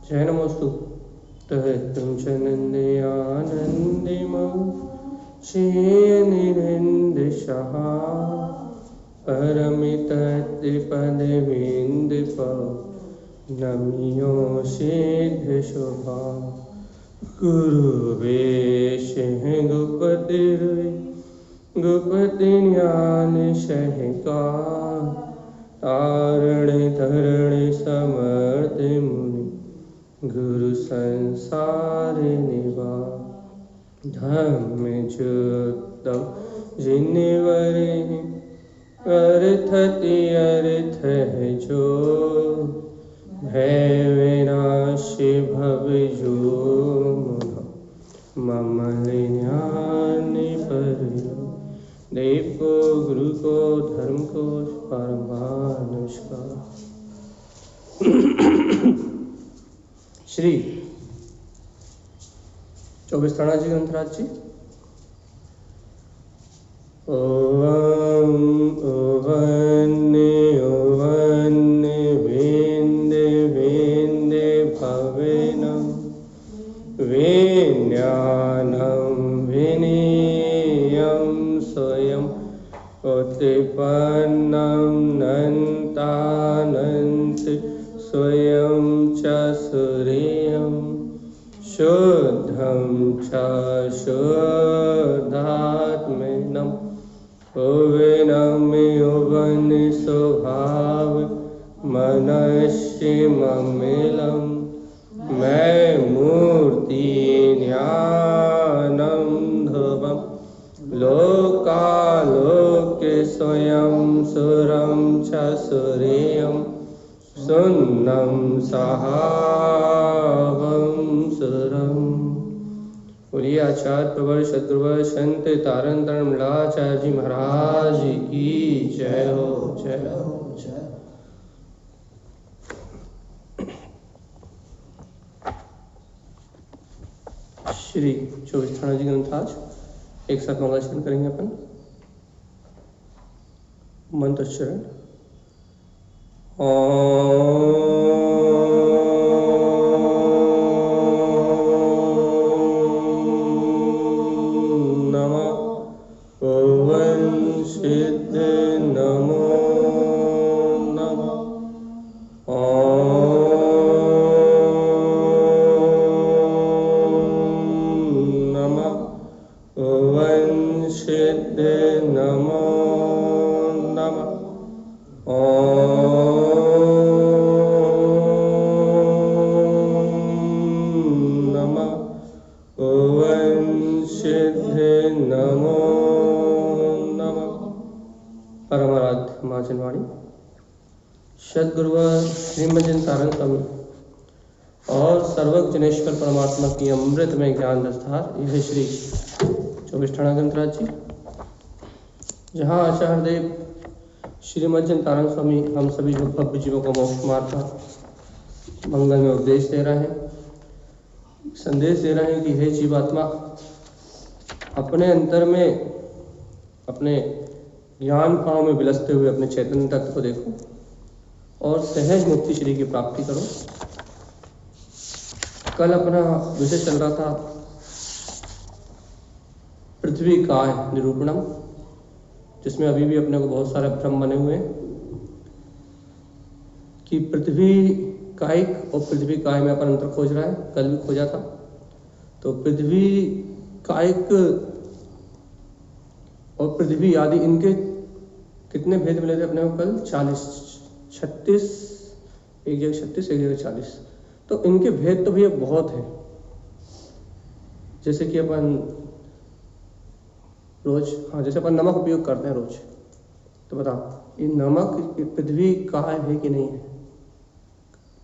जय नमोस्तु तहतं च नन्दयानन्दिमं श्रीनिरेन्द्रशः परमितद्विपदविन्दुप नमियो सिद्धशुभा गुरुवेशः गुपतिर्वे गुपति ज्ञान सहका तारण धरण समर्थ मुनि गुरु संसार निवा धम्म जुक्तम जिनवरे अर्थति अर्थ है जो भय विनाशी भव जो ममल ज्ञान पर देव को गुरु को धर्म को परमात्मा नमस्कार। श्री 24 ताणाजी ग्रंथराज जी। ओवं ओवन्ने ओवन्ने वेन्दे वेन्दे भवेनं वेज्ञानं विनीयं स्वयं उत्पन्नं नन्तानन्त स्वयं च सूर्यं शुद्धं च शुद्धात्मनं उवनं स्वभाव मनश्चिममिलं मैं मूर्ति ज्ञानं ध्रुवं लोकालोके स्वयं सुरं च सूर्यं सुन्नं सहावं सुरम्। बोलिए आचार्य प्रवर शत्रुवर संत तारण तरणमलाचार्य जी महाराज की जय हो जय हो जय। श्री 24 ताणाजी ग्रंथराज एक साथ मंगलाचरण करेंगे अपन। मंत्रोच्चारण। श्रीमद् तारण स्वामी और सर्वज्ञ जनेश्वर परमात्मा की अमृत में ज्ञान दस्तार। यह श्री 24 ताणा ग्रंथराज जी, जहाँ आचार्य देव श्रीमद् तारण स्वामी हम सभी भव्य जीवों को मोक्ष मार्ग का मंगल में उपदेश दे रहे हैं, संदेश दे रहे हैं कि हे जीवात्मा, अपने अंतर में अपने ज्ञान भाव में विलसते हुए अपने चैतन्य तत्व को देखो और सहज मुक्ति श्री की प्राप्ति करो। कल अपना विषय चल रहा था पृथ्वी काय निरूपणम, जिसमें अभी भी अपने को बहुत सारे भ्रम बने हुए हैं कि पृथ्वी कायिक और पृथ्वी काय में अपन अंतर खोज रहा है। कल भी खोजा था। तो पृथ्वी कायिक और पृथ्वी आदि इनके कितने भेद मिले थे अपने को कल? 36, एक जगह 36 एक जगह 40। तो इनके भेद तो भैया बहुत है। जैसे कि अपन रोज जैसे अपन नमक उपयोग करते हैं रोज, तो बताओ ये नमक पृथ्वी काय है कि नहीं है?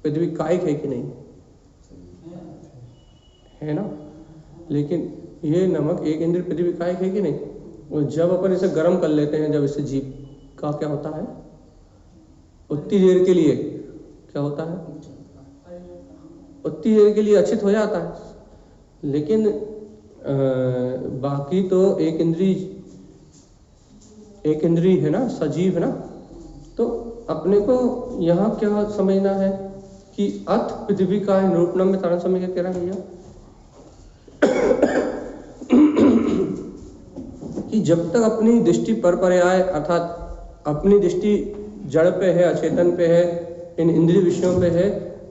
पृथ्वी कायिक है कि नहीं है ना? लेकिन ये नमक एक इंद्रिय पृथ्वी कायिक है कि नहीं? और जब अपन इसे गर्म कर लेते हैं, जब इससे जीव का क्या होता है, उतनी देर के लिए क्या होता है, उतनी देर के लिए अच्छित हो जाता है। लेकिन बाकी तो एक इंद्री है ना, सजीव है ना। तो अपने को यहाँ क्या समझना है कि अथ पृथ्वी का निरूपणम में तारण स्वामी क्या कह रहा है भैया कि जब तक अपनी दृष्टि पर पर्याय अर्थात अपनी दृष्टि जड़ पे है, अचेतन पे है, इन इंद्रिय विषयों पे है,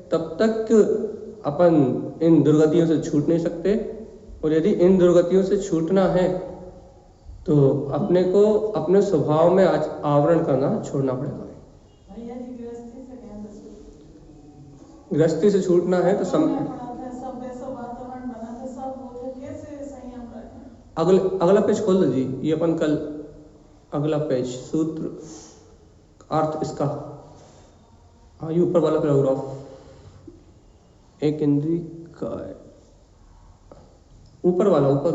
तब तक अपन इन दुर्गतियों से छूट नहीं सकते। और यदि इन दुर्गतियों से छूटना है तो अपने को अपने स्वभाव में आवरण करना छोड़ना पड़ेगा। गृहस्थी से छूटना है तो अगला पेज खोल दीजिए, ये अपन कल अगला पेज सूत्र अर्थ इसका, हाँ ये ऊपर वाला पैराग्राफ एक इंद्री का ऊपर वाला ऊपर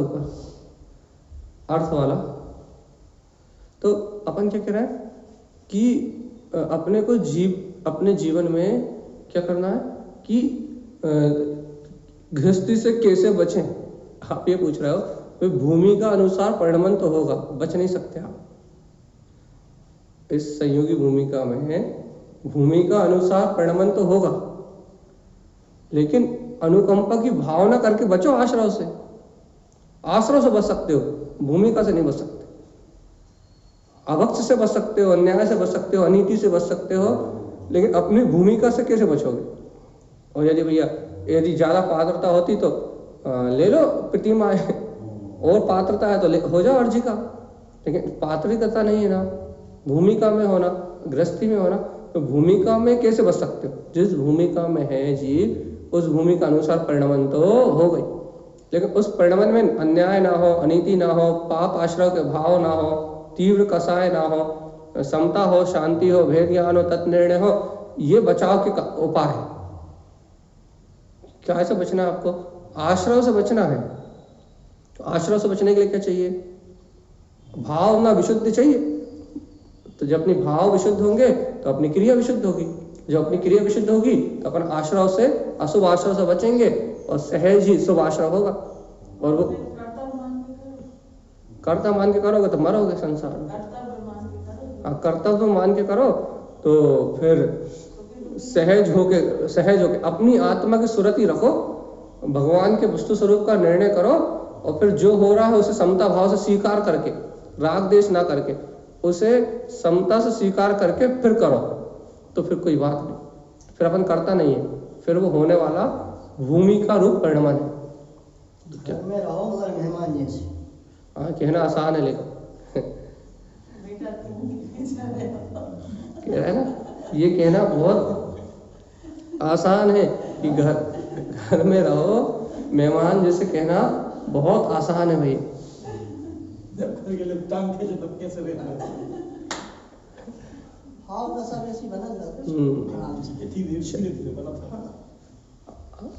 अर्थ वाला। तो अपन क्या कह रहा है कि अपने को अपने जीवन में क्या करना है कि गृहस्थी से कैसे बचें। आप ये पूछ रहे हो तो भूमि का अनुसार परिणमन तो होगा, बच नहीं सकते आप। इस संयोगी भूमिका में भूमिका अनुसार परिणमन तो होगा, लेकिन अनुकंपा की भावना करके बचो आश्रव से। आश्रव से बच सकते हो, भूमिका से नहीं बच सकते। अभक्त से बच सकते हो, अन्याय से बच सकते हो, अनीति से बच सकते हो, लेकिन अपनी भूमिका से कैसे बचोगे। और यदि भैया यदि ज्यादा पात्रता होती तो ले लो प्रतिमा है, और पात्रता है तो हो जाओ अर्जी का, लेकिन पात्रिकता नहीं है ना, भूमिका में होना, गृहस्थी में होना। तो भूमिका में कैसे बच सकते हो। जिस भूमिका में है जीव उस भूमिका अनुसार परिणमन तो हो गई, लेकिन उस परिणमन में अन्याय ना हो, अनीति ना हो, पाप आश्रय के भाव ना हो, तीव्र कसाय ना हो, समता हो, शांति हो, भेद ज्ञान हो, तत्निर्णय हो। ये बचाव के उपाय है। क्या ऐसे बचना है आपको, आश्रय से बचना है। तो आश्रय से बचने के लिए क्या चाहिए, भावना विशुद्ध चाहिए। तो जब अपनी भाव विशुद्ध होंगे तो अपनी क्रिया विशुद्ध होगी, जब अपनी क्रिया विशुद्ध होगी तो अपन आश्रय से, अशुभ आश्रय से बचेंगे और सहज ही शुभ आश्रय होगा। और वो कर्ता मान के करोगे तो मरोगे संसार में। कर्तव्य मान के करो तो फिर सहज होके अपनी आत्मा की सुरति रखो, भगवान के वस्तु स्वरूप का निर्णय करो, और फिर जो हो रहा है उसे समता भाव से स्वीकार करके, राग देश ना करके, उसे समता से स्वीकार करके फिर करो, तो फिर कोई बात नहीं, फिर अपन करता नहीं है, फिर वो होने वाला भूमि का रूप परिणमन है। तो क्या में रहो मगर मेहमान जैसे, हाँ कहना आसान है, लेकिन कह रहा है ना, ये कहना बहुत आसान है कि घर में रहो मेहमान जैसे कहना बहुत आसान है भाई।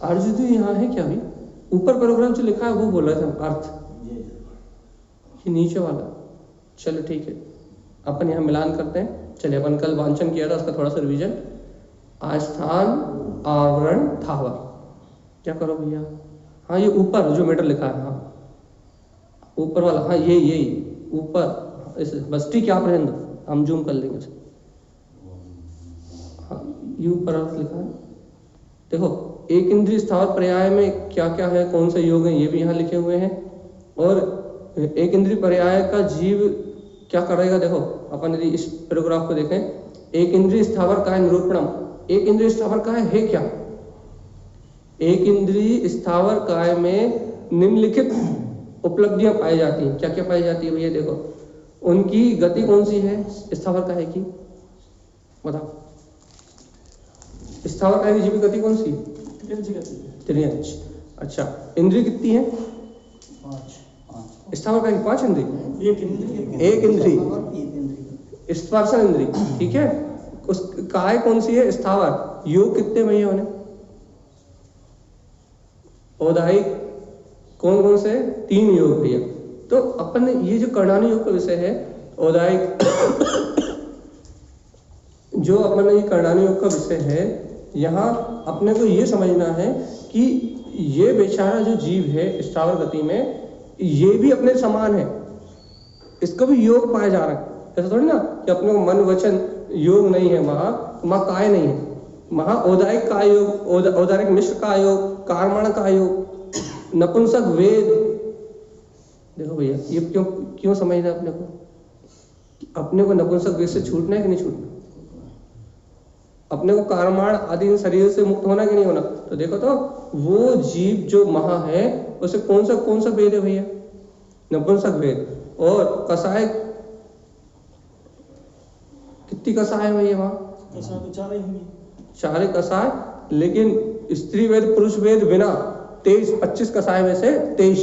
अर्जुन तो यहाँ है क्या भाई, ऊपर प्रोग्राम जो लिखा है वो बोल रहे थे अर्थ, ये नीचे वाला। चलो ठीक है, अपन यहाँ मिलान करते हैं। चलिए, अपन कल वांचन किया था उसका थोड़ा सा रिवीजन। आस्थान, आवरण, थावर। क्या करो भैया, हाँ ये ऊपर जो मीटर लिखा है, हाँ ऊपर वाला, हाँ यही ऊपर, इसे बस ठीक है, आप रहने दो, हम जूम कर लेंगे उसे। हाँ ये ऊपर लिखा है, देखो एक इंद्रिय स्थावर पर्याय में क्या क्या है, कौन से योग हैं, ये भी यहाँ लिखे हुए हैं। और एक इंद्रिय पर्याय का जीव क्या करेगा, देखो अपन यदि इस पैराग्राफ को देखें, एक इंद्रिय स्थावर का है निरूपणम। एक इंद्रिय स्थावर का है क्या, एक इंद्रिय स्थावर काय में निम्नलिखित उपलब्धियां पाई जाती हैं। क्या क्या पाई जाती है भैया, देखो उनकी गति कौन सी है, स्थावर काय की बताओ, स्थावर काय की जीव गति कौन सी, त्रियंच। अच्छा, इंद्रिय कितनी है, 5। स्थावर काय की 5 इंद्रिय, एक इंद्रिय स्पर्शन इंद्रिय, ठीक है। उस काय कौन सी है, स्थावर। योग कितने भैया होने, औदाहिक कौन कौन से, 3 योग भैया। तो अपन ये जो कर्णानी योग का विषय है, औदाहिक जो अपन ये कर्णानी योग का विषय है, यहाँ अपने को ये समझना है कि ये बेचारा जो जीव है स्थावर गति में, ये भी अपने समान है, इसका भी योग पाया जा रहा है। ऐसा थोड़ी ना कि अपने को मन वचन योग नहीं है, वहां काय नहीं है, औदारिक का योग, औदारिक मिश्र का योग, कार्मण का योग, नपुंसक वेद। देखो भैया ये क्यों क्यों समझना अपने को नपुंसक वेद से छूटना है कि नहीं छूटना, अपने को कार्माण आदि शरीर से मुक्त होना कि नहीं होना। तो देखो तो वो जीव जो महा है उसे कौन सा वेद है भैया, नपुंसक वेद। और कसाय कितनी कसाय है भैया वहाँ, कसाय तो चार ही कसाय, लेकिन स्त्री वेद पुरुष वेद बिना 25 कसाय में से 23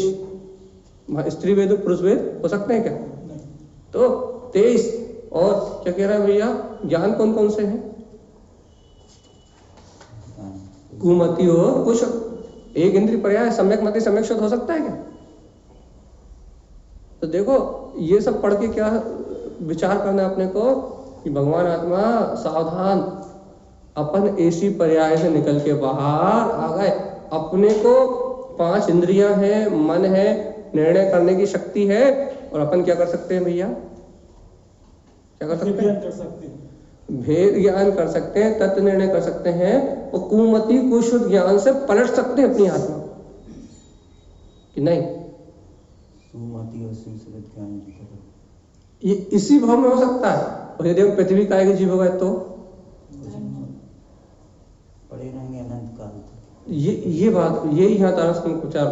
स्त्री वेद पुरुष वेद हो सकते हैं क्या? तो 23। और क्या कह रहा है भैया, ज्ञान कौन कौन से हैं? कुमति हो कुछ एक इंद्रिय पर्याय सम्यक मति सम्यक शुद्ध हो सकता है क्या? तो देखो ये सब पढ़ के क्या विचार करना है अपने को कि भगवान आत्मा सावधान, अपन ऐसी पर्याय से निकल के बाहर आ गए। अपने को 5 इंद्रियां हैं, मन है, निर्णय करने की शक्ति है, और अपन क्या कर सकते हैं भैया, क्या कर सकते हैं? भेद ज्ञान कर सकते हैं, तत्व निर्णय कर सकते हैं, और कुमति को शुद्ध ज्ञान से पलट सकते हैं अपनी आत्मा कि नहीं। सुमति और सुश्रुत ज्ञान ये इसी भाव में हो सकता है। और यदि हम पृथ्वी काय के जीव हो गए तो पड़े रहेंगे अनंत काल तक। ये बात यही यहाँ तारस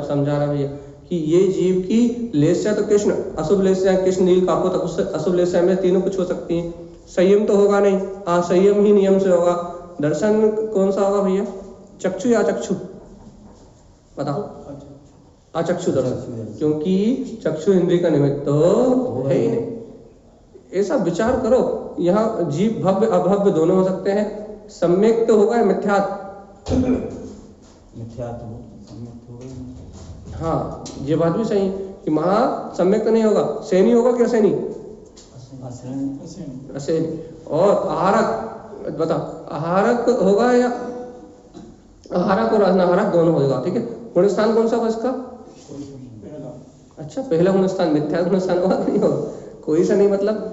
समझा रहा है भैया कि ये जीव की लेस्या तो कृष्ण, अशुभ लेस्या कृष्ण, नील कापोत अशुभ लेस्या में तीनों कुछ हो सकती हैं। संयम तो होगा नहीं, असंयम ही नियम से होगा। दर्शन कौन सा होगा भैया, चक्षु या अचक्षु, बताओ? अचक्षु दर्शन, क्योंकि चक्षु इंद्रिय का निमित्त तो है ही नहीं। ऐसा विचार करो, यहाँ जीव भव्य अभव्य दोनों हो सकते हैं। सम्यक तो होगा या मिथ्यात्व? हाँ ये बात भी सही कि महा सम्यक तो नहीं होगा, सैनी होगा क्या? सैनी असैनी। और आहारक बता, आहारक होगा या आहारक और अनाहारक दोनों होगा, ठीक है। गुणस्थान कौन सा होगा इसका? अच्छा पहला गुणस्थान मिथ्या गुणस्थान होगा कि नहीं होगा? कोई सा नहीं, मतलब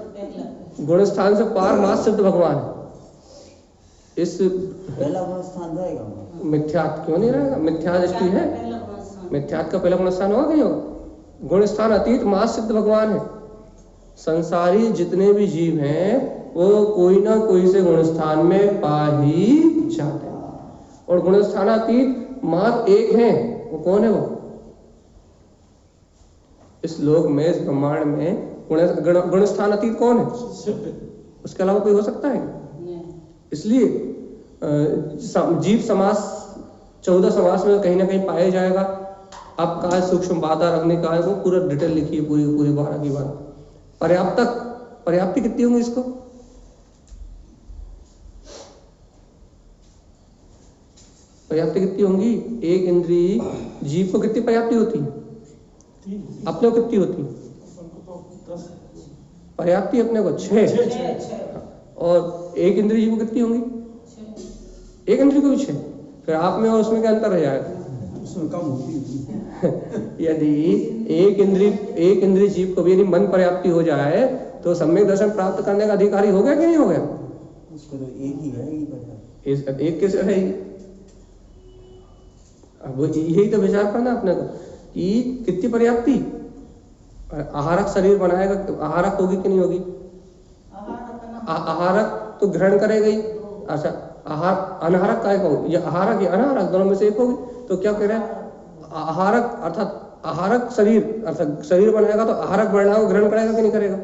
गुणस्थान से पार मास सिद्ध भगवान है। इस पहला गुणस्थान रहेगा, मिथ्यात क्यों नहीं रहेगा? मिथ्या दृष्टि है, मिथ्यात का पहला गुणस्थान होगा नहीं होगा? गुणस्थान अतीत मास सिद्ध भगवान है। संसारी जितने भी जीव हैं वो कोई ना कोई से गुणस्थान में पा ही जाते हैं, और गुणस्थानातीत मात्र एक है, वो कौन है? वो इस लोक में, इस ब्रह्मांड में गुणस्थान अतीत कौन है? उसके अलावा कोई हो सकता है? इसलिए जीव समास 14 समास में कहीं ना कहीं पाया जाएगा। अब कहा सूक्ष्म बाधा रखने का है, वो पूरा डिटेल लिखी है, पूरी 12 की 12। पर्याप्ति कितनी होंगी इसको? पर्याप्ति कितनी होंगी? एक इंद्रिय जीव को कितनी पर्याप्ति होती है? अपने को कितनी होती है पर्याप्ति? अपने को 6। और एक इंद्रिय जीव को कितनी होंगी? एक इंद्रिय को भी 6। फिर आप में और उसमें क्या अंतर रह जाएगा? यदि एक इंद्रिय जीव को भी यदि मन पर्याप्ति हो जाए तो सम्यक दर्शन प्राप्त करने का अधिकारी हो गया कि नहीं हो गया? उसको तो एक ही है, एक कैसे है? अब यही तो विचार करना अपने को कि कितनी पर्याप्ति। आहारक शरीर बनाएगा, आहारक होगी कि नहीं होगी? आहारक तो ग्रहण करेगी। अच्छा अनाहारक काय को, या आहारक या अनाहारक दोनों में से एक होगी। तो क्या कह रहे हैं? आहारक अर्थात आहारक शरीर, अर्थात शरीर बनाएगा तो आहारक वर्णाओं ग्रहण करेगा कि नहीं करेगा?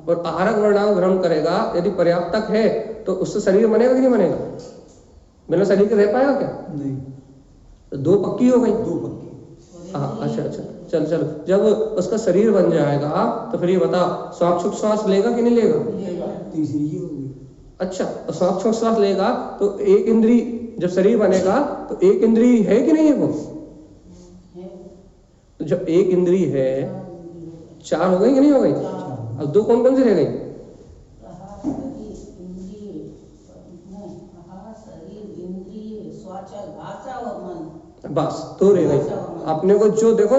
और आहारक वर्णाओं ग्रहण करेगा यदि पर्याप्तक है तो उससे शरीर बनेगा कि नहीं बनेगा? बिना शरीर के रह पाएगा क्या? नहीं। तो 2 पक्की हो गई। 2 पक्की। अच्छा चल जब उसका शरीर बन जाएगा तो फिर ये बता श्वास लेगा कि नहीं लेगा? तीसरी होगी। अच्छा श्वास लेगा तो एक इंद्री जब शरीर बनेगा तो एक इंद्री है कि नहीं है? वो तो जब एक इंद्री है 4 हो गई कि नहीं हो गई? अब 2 कौन कौन सी रह गई? बस 2 रह गई। अपने को जो देखो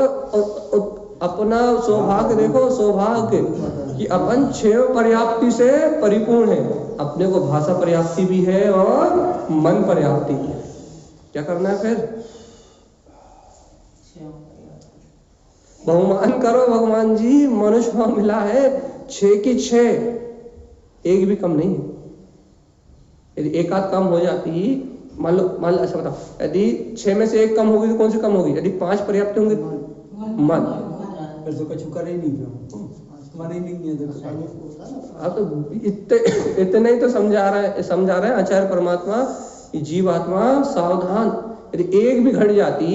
अपना सौभाग्य देखो, सौभाग्य कि अपन 6 पर्याप्ति से परिपूर्ण है। अपने को भाषा पर्याप्ति भी है और मन पर्याप्ति भी है। क्या करना है फिर? बहुमान करो भगवान जी, मनुष्य भाव मिला है 6 की 6, एक भी कम नहीं है। यदि एक आध कम हो जाती, मान लो अच्छा बताओ, यदि 6 में से 1 कम होगी तो कौन सी कम होगी? यदि 5 पर्याप्त होंगे मन, फिर तो कुछ करे नहीं, मन ही नहीं है। अब तो इतने ही तो समझा रहे हैं आचार्य परमात्मा, जीवात्मा सावधान, यदि एक भी घट जाती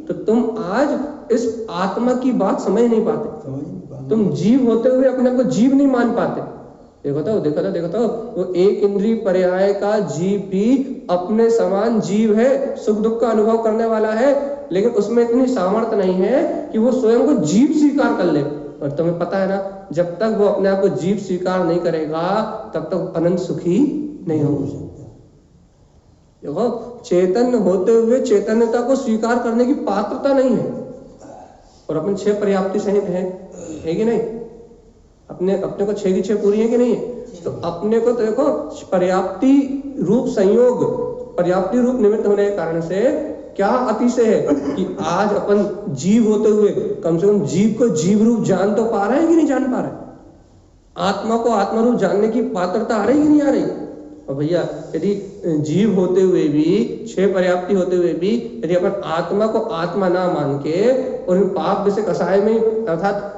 तो तुम आज इस आत्मा की बात समझ नहीं पाते। तुम जीव होते हुए अपने को जीव नहीं मान पाते। देखो तो वो एक इंद्रिय पर्याय का जीव भी अपने समान जीव है, सुख दुख का अनुभव करने वाला है, लेकिन उसमें इतनी सामर्थ्य नहीं है कि वो स्वयं को जीव स्वीकार कर ले। और तुम्हें पता है ना, जब तक वो अपने आप को जीव स्वीकार नहीं करेगा तब तक अनंत सुखी नहीं हो सकता। देखो, चैतन्य होते हुए चैतन्यता को स्वीकार करने की पात्रता नहीं है। और अपन 6 पर्याप्ति सहित है कि नहीं? अपने को 6 की 6 पूरी है कि नहीं है? तो अपने को तो देखो, पर्याप्ति रूप संयोग, पर्याप्ति रूप निमित्त होने के कारण से क्या अतिशय है कि आज अपन जीव होते हुए कम से कम जीव को जीव रूप जान तो पा रहे हैं कि नहीं जान पा रहे? आत्मा को आत्मा रूप जानने की पात्रता आ रही कि नहीं आ रही? और भैया, यदि जीव होते हुए भी 6 पर्याप्ति होते हुए भी यदि अपन आत्मा को आत्मा ना मान के और पाप जैसे कसाय में अर्थात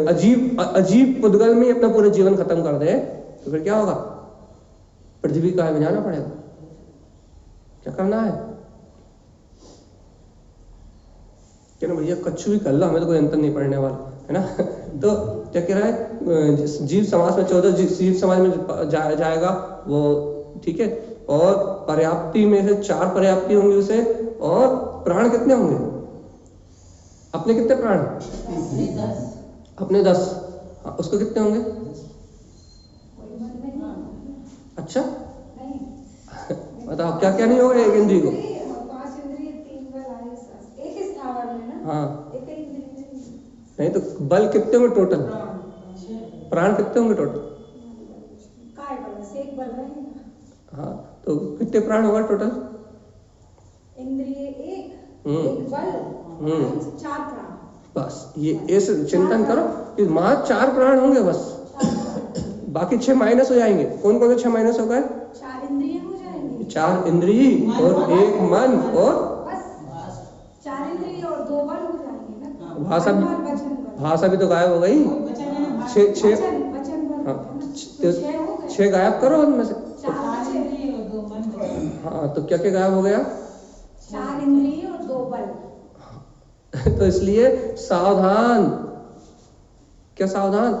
अजीब पुद्गल में अपना पूरा जीवन खत्म कर दे तो फिर क्या होगा? पृथ्वी का में जाना पड़ेगा। क्या करना है? क्या भैया, कच्छु भी कर लो, हमें तो कोई अंतर नहीं पड़ने वाला है ना। तो क्या कह रहा है, जीव समाज में 14 जीव समाज में जाएगा वो, ठीक है। और पर्याप्ति में से 4 पर्याप्ति होंगे उसे, और प्राण कितने होंगे? अपने कितने प्राण? अपने 10। हाँ, उसको कितने होंगे? अच्छा, बताओ क्या क्या नहीं होगा एक इंद्रिय को? 5 इंद्रिय, 3 बल, एक ही स्थावर में ना। हाँ, एक ही इंद्रिय नहीं तो बल कितने होंगे टोटल? प्राण कितने होंगे टोटल? काय बल से 1 बल रहेगा। हाँ, तो कितने प्राण होगा टोटल? इंद्रिय 1 बल, 4 प्राण। बस ये ऐसे चिंतन करो कि मां 4 प्राण होंगे बस, बाकी 6 माइनस हो जाएंगे। कौन कौन से 6 माइनस हो गए? 4 इंद्रिय हो जाएंगे, 4 इंद्रिय और 1 मन, और बस 4 इंद्रिय और 2 बल हो जाएंगे ना। भाषा भी तो गायब हो गई। 6 6 गायब करो उनमें से। हाँ, तो क्या क्या गायब हो गया? 4 इंद्रिय और 2 बल। तो इसलिए सावधान। क्या सावधान?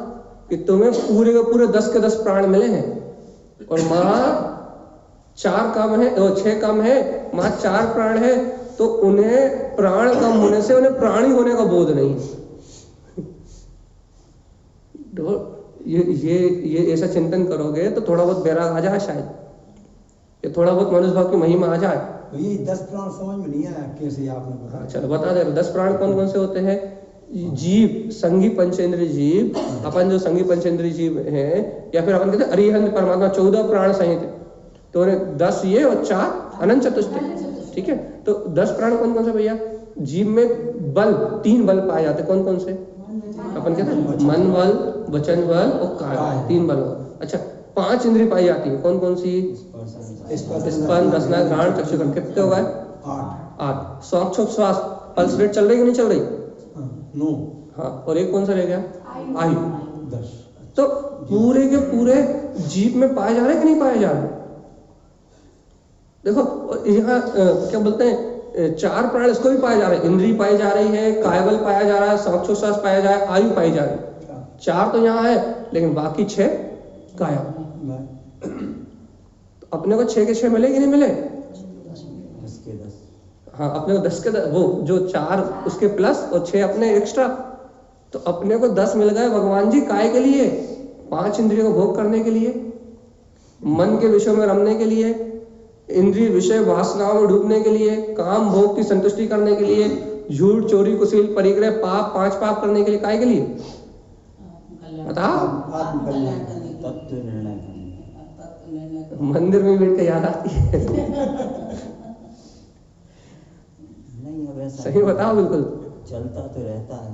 कि तुम्हें पूरे के पूरे 10 के 10 प्राण मिले हैं और मां 4 कम है, 6 कम है, मां 4 प्राण है, तो उन्हें प्राण कम होने से उन्हें प्राणी होने का बोध नहीं। तो ये ऐसा चिंतन करोगे तो थोड़ा बहुत बैराग आ जाए, शायद ये थोड़ा बहुत मनुष्य भाव की महिमा आ जाए। तो ये 10 प्राण समझ में नहीं आया कैसे आपने बताया? चलो बता दे। 10 प्राण कौन कौन से होते हैं? जीव, संगी पंचेंद्रिय जीव, अपन जो संगी पंचेंद्रिय जीव हैं, या फिर अपन कहते हैं अरिहंत परमात्मा 14 प्राण सहित, तो 10 ये और 4 अनंत चतुष्टय, ठीक है। तो 10 प्राण कौन कौन से भैया? जीव में बल 3 बल पाए जाते, कौन कौन से? अपन कहते हैं मन बल, वचन बल और काया, 3 बल। अच्छा, 5 इंद्रिय पाई जाती है, कौन कौन सी? स्पर्श, रसना, घ्राण, चक्षुगण। कितने हो गए? 8। श्वास, पल्स रेट चल रही कि नहीं चल रही? 9। हाँ, और एक कौन सा रह गया? आयु, 10। तो पूरे के पूरे जीव में पाए जा रहे कि नहीं पाए जा रहे? देखो यहाँ क्या बोलते हैं, 4 प्राण इसको भी पाए जा रहे हैं, इंद्रिय पाई जा रही है, कायबल पाया जा रहा है, श्वास पाया जा रहा है, आयु पाई जा रही है। 4 तो यहाँ है, लेकिन बाकी 6 गायब। तो अपने को 6 के 6 मिले कि नहीं मिले? 10 के 10। हाँ, अपने को 10 के 10, वो जो 4 उसके प्लस और 6 अपने एक्स्ट्रा, तो अपने को 10 मिल गए भगवान जी। काय के लिए? 5 इंद्रियों को भोग करने के लिए, मन के विषयों में रमने के लिए, इंद्रिय विषय वासनाओं में डूबने के लिए, काम भोग की संतुष्टि करने के लिए, झूठ चोरी कुशील परिग्रह पाप 5 पाप करने के लिए। काय के लिए? बताओ। आत्मकल्याण तत्व निर्णय करने। मंदिर में बैठ के याद आती है। नहीं अब ऐसा सही बताओ बिल्कुल। चलता तो रहता है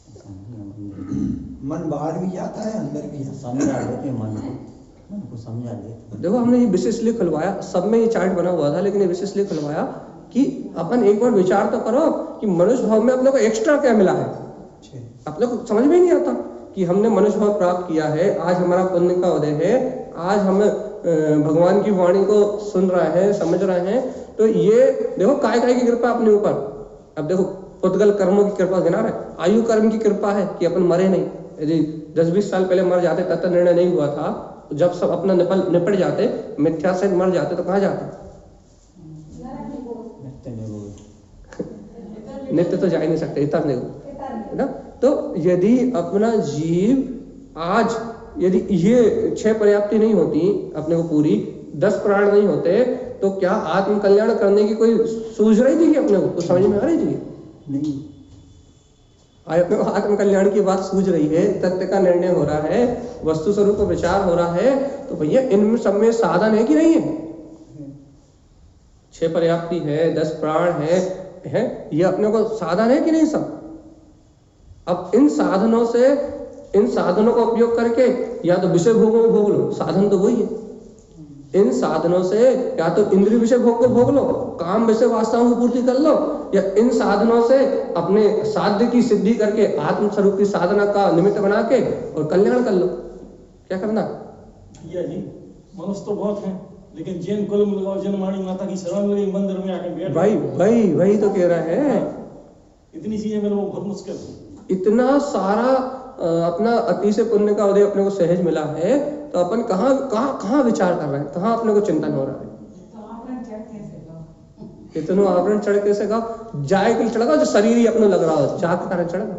ऐसा नहीं है मंदिर। मन बाहर भी जाता है, अंदर भी जाता समझा लेते मन को समझा लेते। देखो हमने ये विशेष इसलिए खुलवाया, सब में ये चार्ट बना हुआ था, लेकिन ये विशेष इसलिए खुलवाया कि अपन एक बार विचार तो करो कि मनुष्य भाव में अपने को एक्स्ट्रा क्या मिला है। है। अपने को समझ में ही नहीं आता कि हमने मनुष्य भाव प्राप्त किया है, आज हमारा पुण्य का उदय है, आज हम भगवान की वाणी को सुन रहे हैं, समझ रहे हैं। तो ये देखो काय काय की कृपा अपने ऊपर। अब देखो पुद्गल कर्मों की कृपा गिना रहे, आयु कर्म की कृपा है कि अपन मरे नहीं। यदि 10-20 साल पहले मर जाते, तब तक निर्णय नहीं हुआ था, जब सब अपना निपट जाते, मिथ्या से मर जाते, तो कहाँ जाते? नित्य तो जा ही नहीं सकते, इतना नहीं है ना। तो यदि अपना जीव आज, यदि ये 6 पर्याप्ति नहीं होती अपने को पूरी, 10 प्राण नहीं होते, तो क्या आत्म कल्याण करने की कोई सूझ रही थी कि अपने को कुछ समझ में आ रही थी? नहीं। आज अपने को आत्म कल्याण की बात सूझ रही है, तथ्य का निर्णय हो रहा है, वस्तु स्वरूप का विचार हो रहा है, तो भैया इनमें सब में साधन है कि नहीं है? 6 पर्याप्ति है, 10 प्राण है, ये अपने को साधन है कि नहीं सब? अब इन साधनों का उपयोग करके या तो विषय भोगों को भोग लो, साधन तो वही है। इन साधनों से या तो इंद्रिय विषय भोग को भोग लो, काम विषय वासनाओं की पूर्ति कर लो, या इन साधनों से अपने साध्य की सिद्धि करके आत्म स्वरूप की साधना का निमित्त बना के और कल्याण कर लो। क्या करना? भैया जी मनुष्य तो बहुत हैं, लेकिन जैन कुल में लगाओ, जैन वाणी माता की शरण में मंदिर में आके बैठ, वही तो कह रहा है। इतनी चीजें मेरे को बहुत मुश्किल है। इतना सारा अपना अतिशय पुण्य का उदय अपने को सहज मिला है, तो अपन कहाँ विचार कर रहे हैं, कहाँ अपने को चिंतन हो रहा है? इतना आवरण चढ़ कैसे गाओ? जाए कि चढ़ गाओ, जो शरीर ही अपने लग रहा हो, चाह के कारण चढ़ गाओ।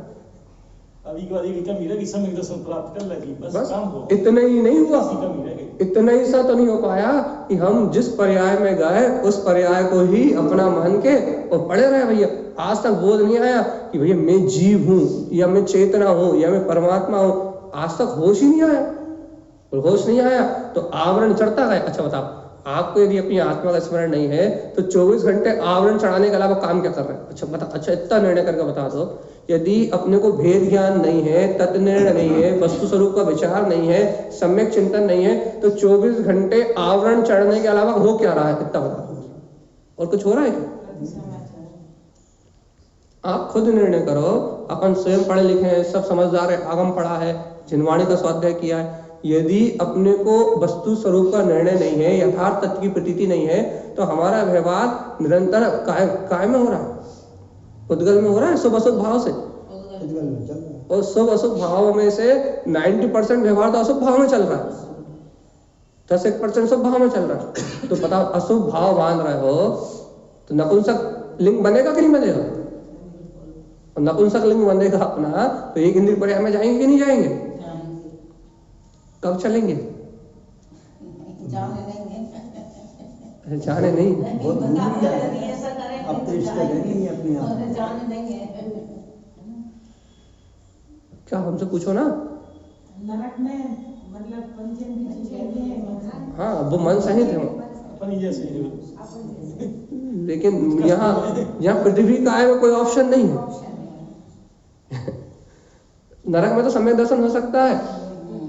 अभी के बाद एक कमी रहेगी, सम्यक दर्शन प्राप्त कर लेगी, बस काम हो। इतना ही नहीं हुआ, कमी रहेगी। इतना ही सा तो नहीं हो पाया कि हम जिस पर्याय में गए उस पर्याय को ही अपना मान के और पड़े रहे। भैया आज तक बोध नहीं आया कि भैया मैं जीव हूँ, या मैं चेतना हूँ, या मैं परमात्मा हूँ। आज तक होश ही नहीं आया, और होश नहीं आया तो आवरण चढ़ता गया। अच्छा बताओ, आपको यदि अपनी आत्मा का स्मरण नहीं है तो 24 घंटे आवरण चढ़ाने के अलावा काम क्या कर रहे हैं? अच्छा बता, अच्छा इतना निर्णय करके बता दो, यदि अपने को भेद ज्ञान नहीं है, तत्व निर्णय नहीं है, वस्तु स्वरूप का विचार नहीं है, सम्यक चिंतन नहीं है, तो 24 घंटे आवरण चढ़ने के अलावा हो क्या रहा है? इतना बता दो, और कुछ हो रहा है क्या? आप खुद निर्णय करो। अपन स्वयं पढ़े लिखे हैं, सब समझदार है, आगम पढ़ा है, जिनवाणी का स्वाध्याय किया है। यदि अपने को वस्तु स्वरूप का निर्णय नहीं है, यथार्थ तत्व की प्रतीति नहीं है, तो हमारा व्यवहार निरंतर काय में हो रहा है, उद्गल में हो रहा है, शुभ अशुभ भाव से। और शुभ अशुभ भाव में से 90% व्यवहार तो अशुभ भाव में चल रहा है, 10% शुभ भाव में चल रहा है। तो बताओ, अशुभ भाव बांध रहे हो तो नपुंसक लिंग बनेगा कि नहीं बनेगा? और नपुंसक लिंग बनेगा अपना, तो एक इंद्रिय पर्याय में जाएंगे कि नहीं जाएंगे? कब चलेंगे? जाने नहीं, बहुत दूर भी जाए, अब तो इसका नहीं अपने आप। क्या हमसे पूछो ना। नरक में मतलब पंचम की चीजें हैं। हाँ, वो मन सहित है, अपनी जैसे ही। लेकिन यहाँ पृथ्वी का है, कोई ऑप्शन नहीं है। नरक में तो सम्यक दर्शन हो सकता है,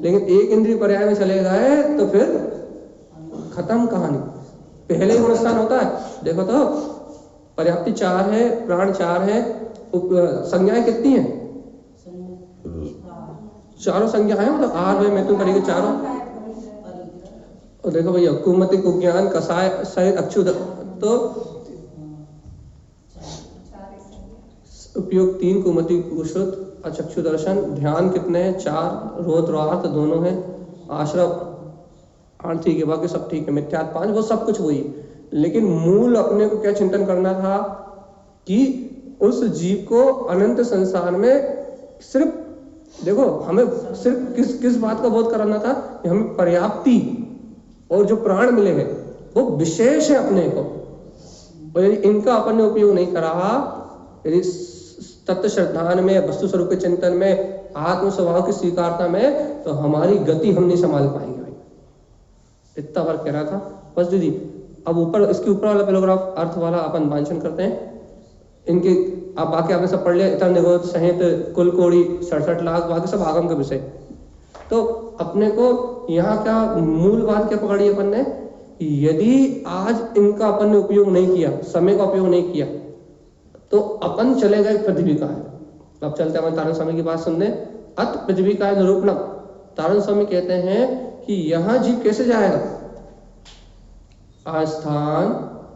लेकिन एक इंद्रिय पर्याय में चले गए तो फिर खत्म कहानी। पहले ही नुकसान होता है। देखो तो पर्याप्ति 4 है, प्राण 4 है, संज्ञाएं कितनी है? चारों संज्ञाएं, मतलब आर वे मैथुन करेंगे चारों। और देखो भैया, कुमति कुज्ञान कसाय सहित अक्षुद, तो उपयोग 3, कुमति कुशुत अचक्षु दर्शन। ध्यान कितने हैं? 4, रोध अर्थ दोनों हैं, आश्रव ठीक है, बाकी सब ठीक है, मिथ्यात्व 5, वो सब कुछ वही है। लेकिन मूल अपने को क्या चिंतन करना था कि उस जीव को अनंत संसार में सिर्फ, देखो हमें सिर्फ किस बात का बोध कराना था कि हमें पर्याप्ति और जो प्राण मिले हैं वो विशेष है अपने को, और यदि इनका अपन ने उपयोग नहीं करा, यदि तत्व श्रद्धान में, वस्तु स्वरूप के चिंतन में आत्म स्वभाव की स्वीकारता में, तो हमारी गति हम नहीं संभाल पाएंगे भाई। इतना वर्क कह रहा था बस दीदी। अब ऊपर इसके ऊपर वाला पैराग्राफ अर्थ वाला अपन वांछन करते हैं। इनके अब बाकी आपने सब पढ़ लिया, इतर निगोद सहित कुल कोड़ी 67 लाख, बाकी सब आगम के विषय। तो अपने को यहाँ क्या मूल बात क्या पकड़ी अपन ने, यदि आज इनका अपन ने उपयोग नहीं किया, समय का उपयोग नहीं किया, तो अपन चले गए पृथ्वी का है। अब चलते हैं तारण स्वामी की बात सुनने। अत पृथ्वी का निरूपण, तारण स्वामी कहते हैं कि यहाँ जीव कैसे जाएगा, आस्थान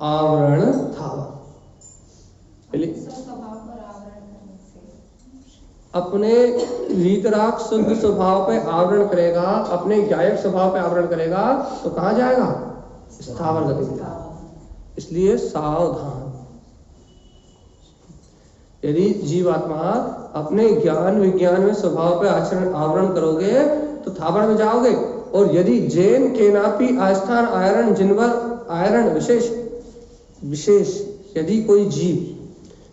आवरण थावर। स्वभाव पर आवरण करने से अपने वीतराग शुद्ध स्वभाव पे आवरण करेगा, अपने गायक स्वभाव पे आवरण करेगा, तो कहाँ जाएगा, स्थावर गति में। इसलिए सावधान। यदि जीवात्मा अपने ज्ञान विज्ञान में स्वभाव पे आचरण आवरण करोगे तो थावर में जाओगे। और यदि जैन केनापि आस्थान आयरण जिनवर आयरण विशेष यदि कोई जीव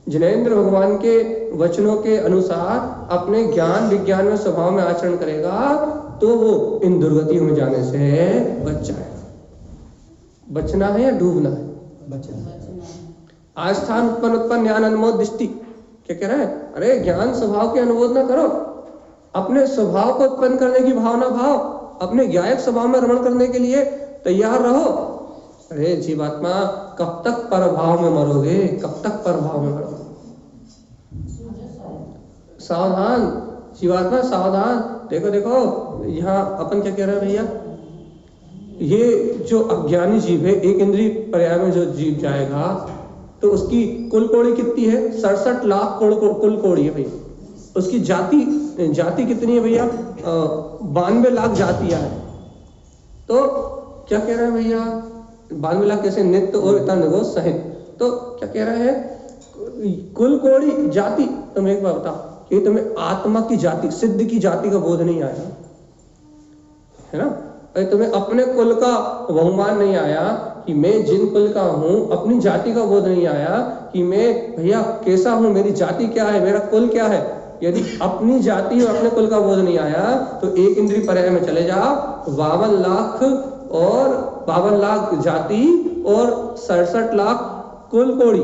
जिनेंद्र भगवान के वचनों के अनुसार अपने ज्ञान विज्ञान में स्वभाव में आचरण करेगा, तो वो इन दुर्गतियों में जाने से बच जाएगा। बचना है या डूबना है? बचना। आस्थान उत्पन्न ज्ञान अनुमोद दृष्टि, क्या कह रहा है, अरे ज्ञान स्वभाव के अनुमोद ना करो, अपने स्वभाव को उत्पन्न करने की भावना भाव, अपने ज्ञायक स्वभाव में रमण करने के लिए तैयार रहो। अरे जीवात्मा कब तक परभाव में मरोगे, कब तक परभाव में मरोगे? सावधान जीवात्मा सावधान। देखो देखो यहाँ अपन क्या कह रहे हैं भैया, ये जो अज्ञानी जीव है, एक इंद्रिय पर्याय में जो जीव जाएगा, तो उसकी कुल कोड़ी कितनी है, 67 लाख कुल कोड़ी है भैया। उसकी जाति कितनी है भैया, 92 लाख जातियां हैं। तो क्या कह रहे हैं भैया, 92 लाख कैसे, नित्य और इतर निगोद सहित। तो क्या कह रहे हैं, कुल कोड़ी जाति। तुम एक बार बताओ कि तुम्हें आत्मा की जाति, सिद्ध की जाति का बोध नहीं आया है ना? अरे तुम्हें अपने कुल का बहुमान नहीं आया कि मैं जिन कुल का हूं, अपनी जाति का बोध नहीं आया कि मैं भैया कैसा हूं, मेरी जाति क्या है, मेरा कुल क्या है। यदि अपनी जाति और अपने कुल का बोध नहीं आया तो एक इंद्रिय पर्याय में चले जाओ, 52 लाख जाति और 67 लाख कुल कोड़ी।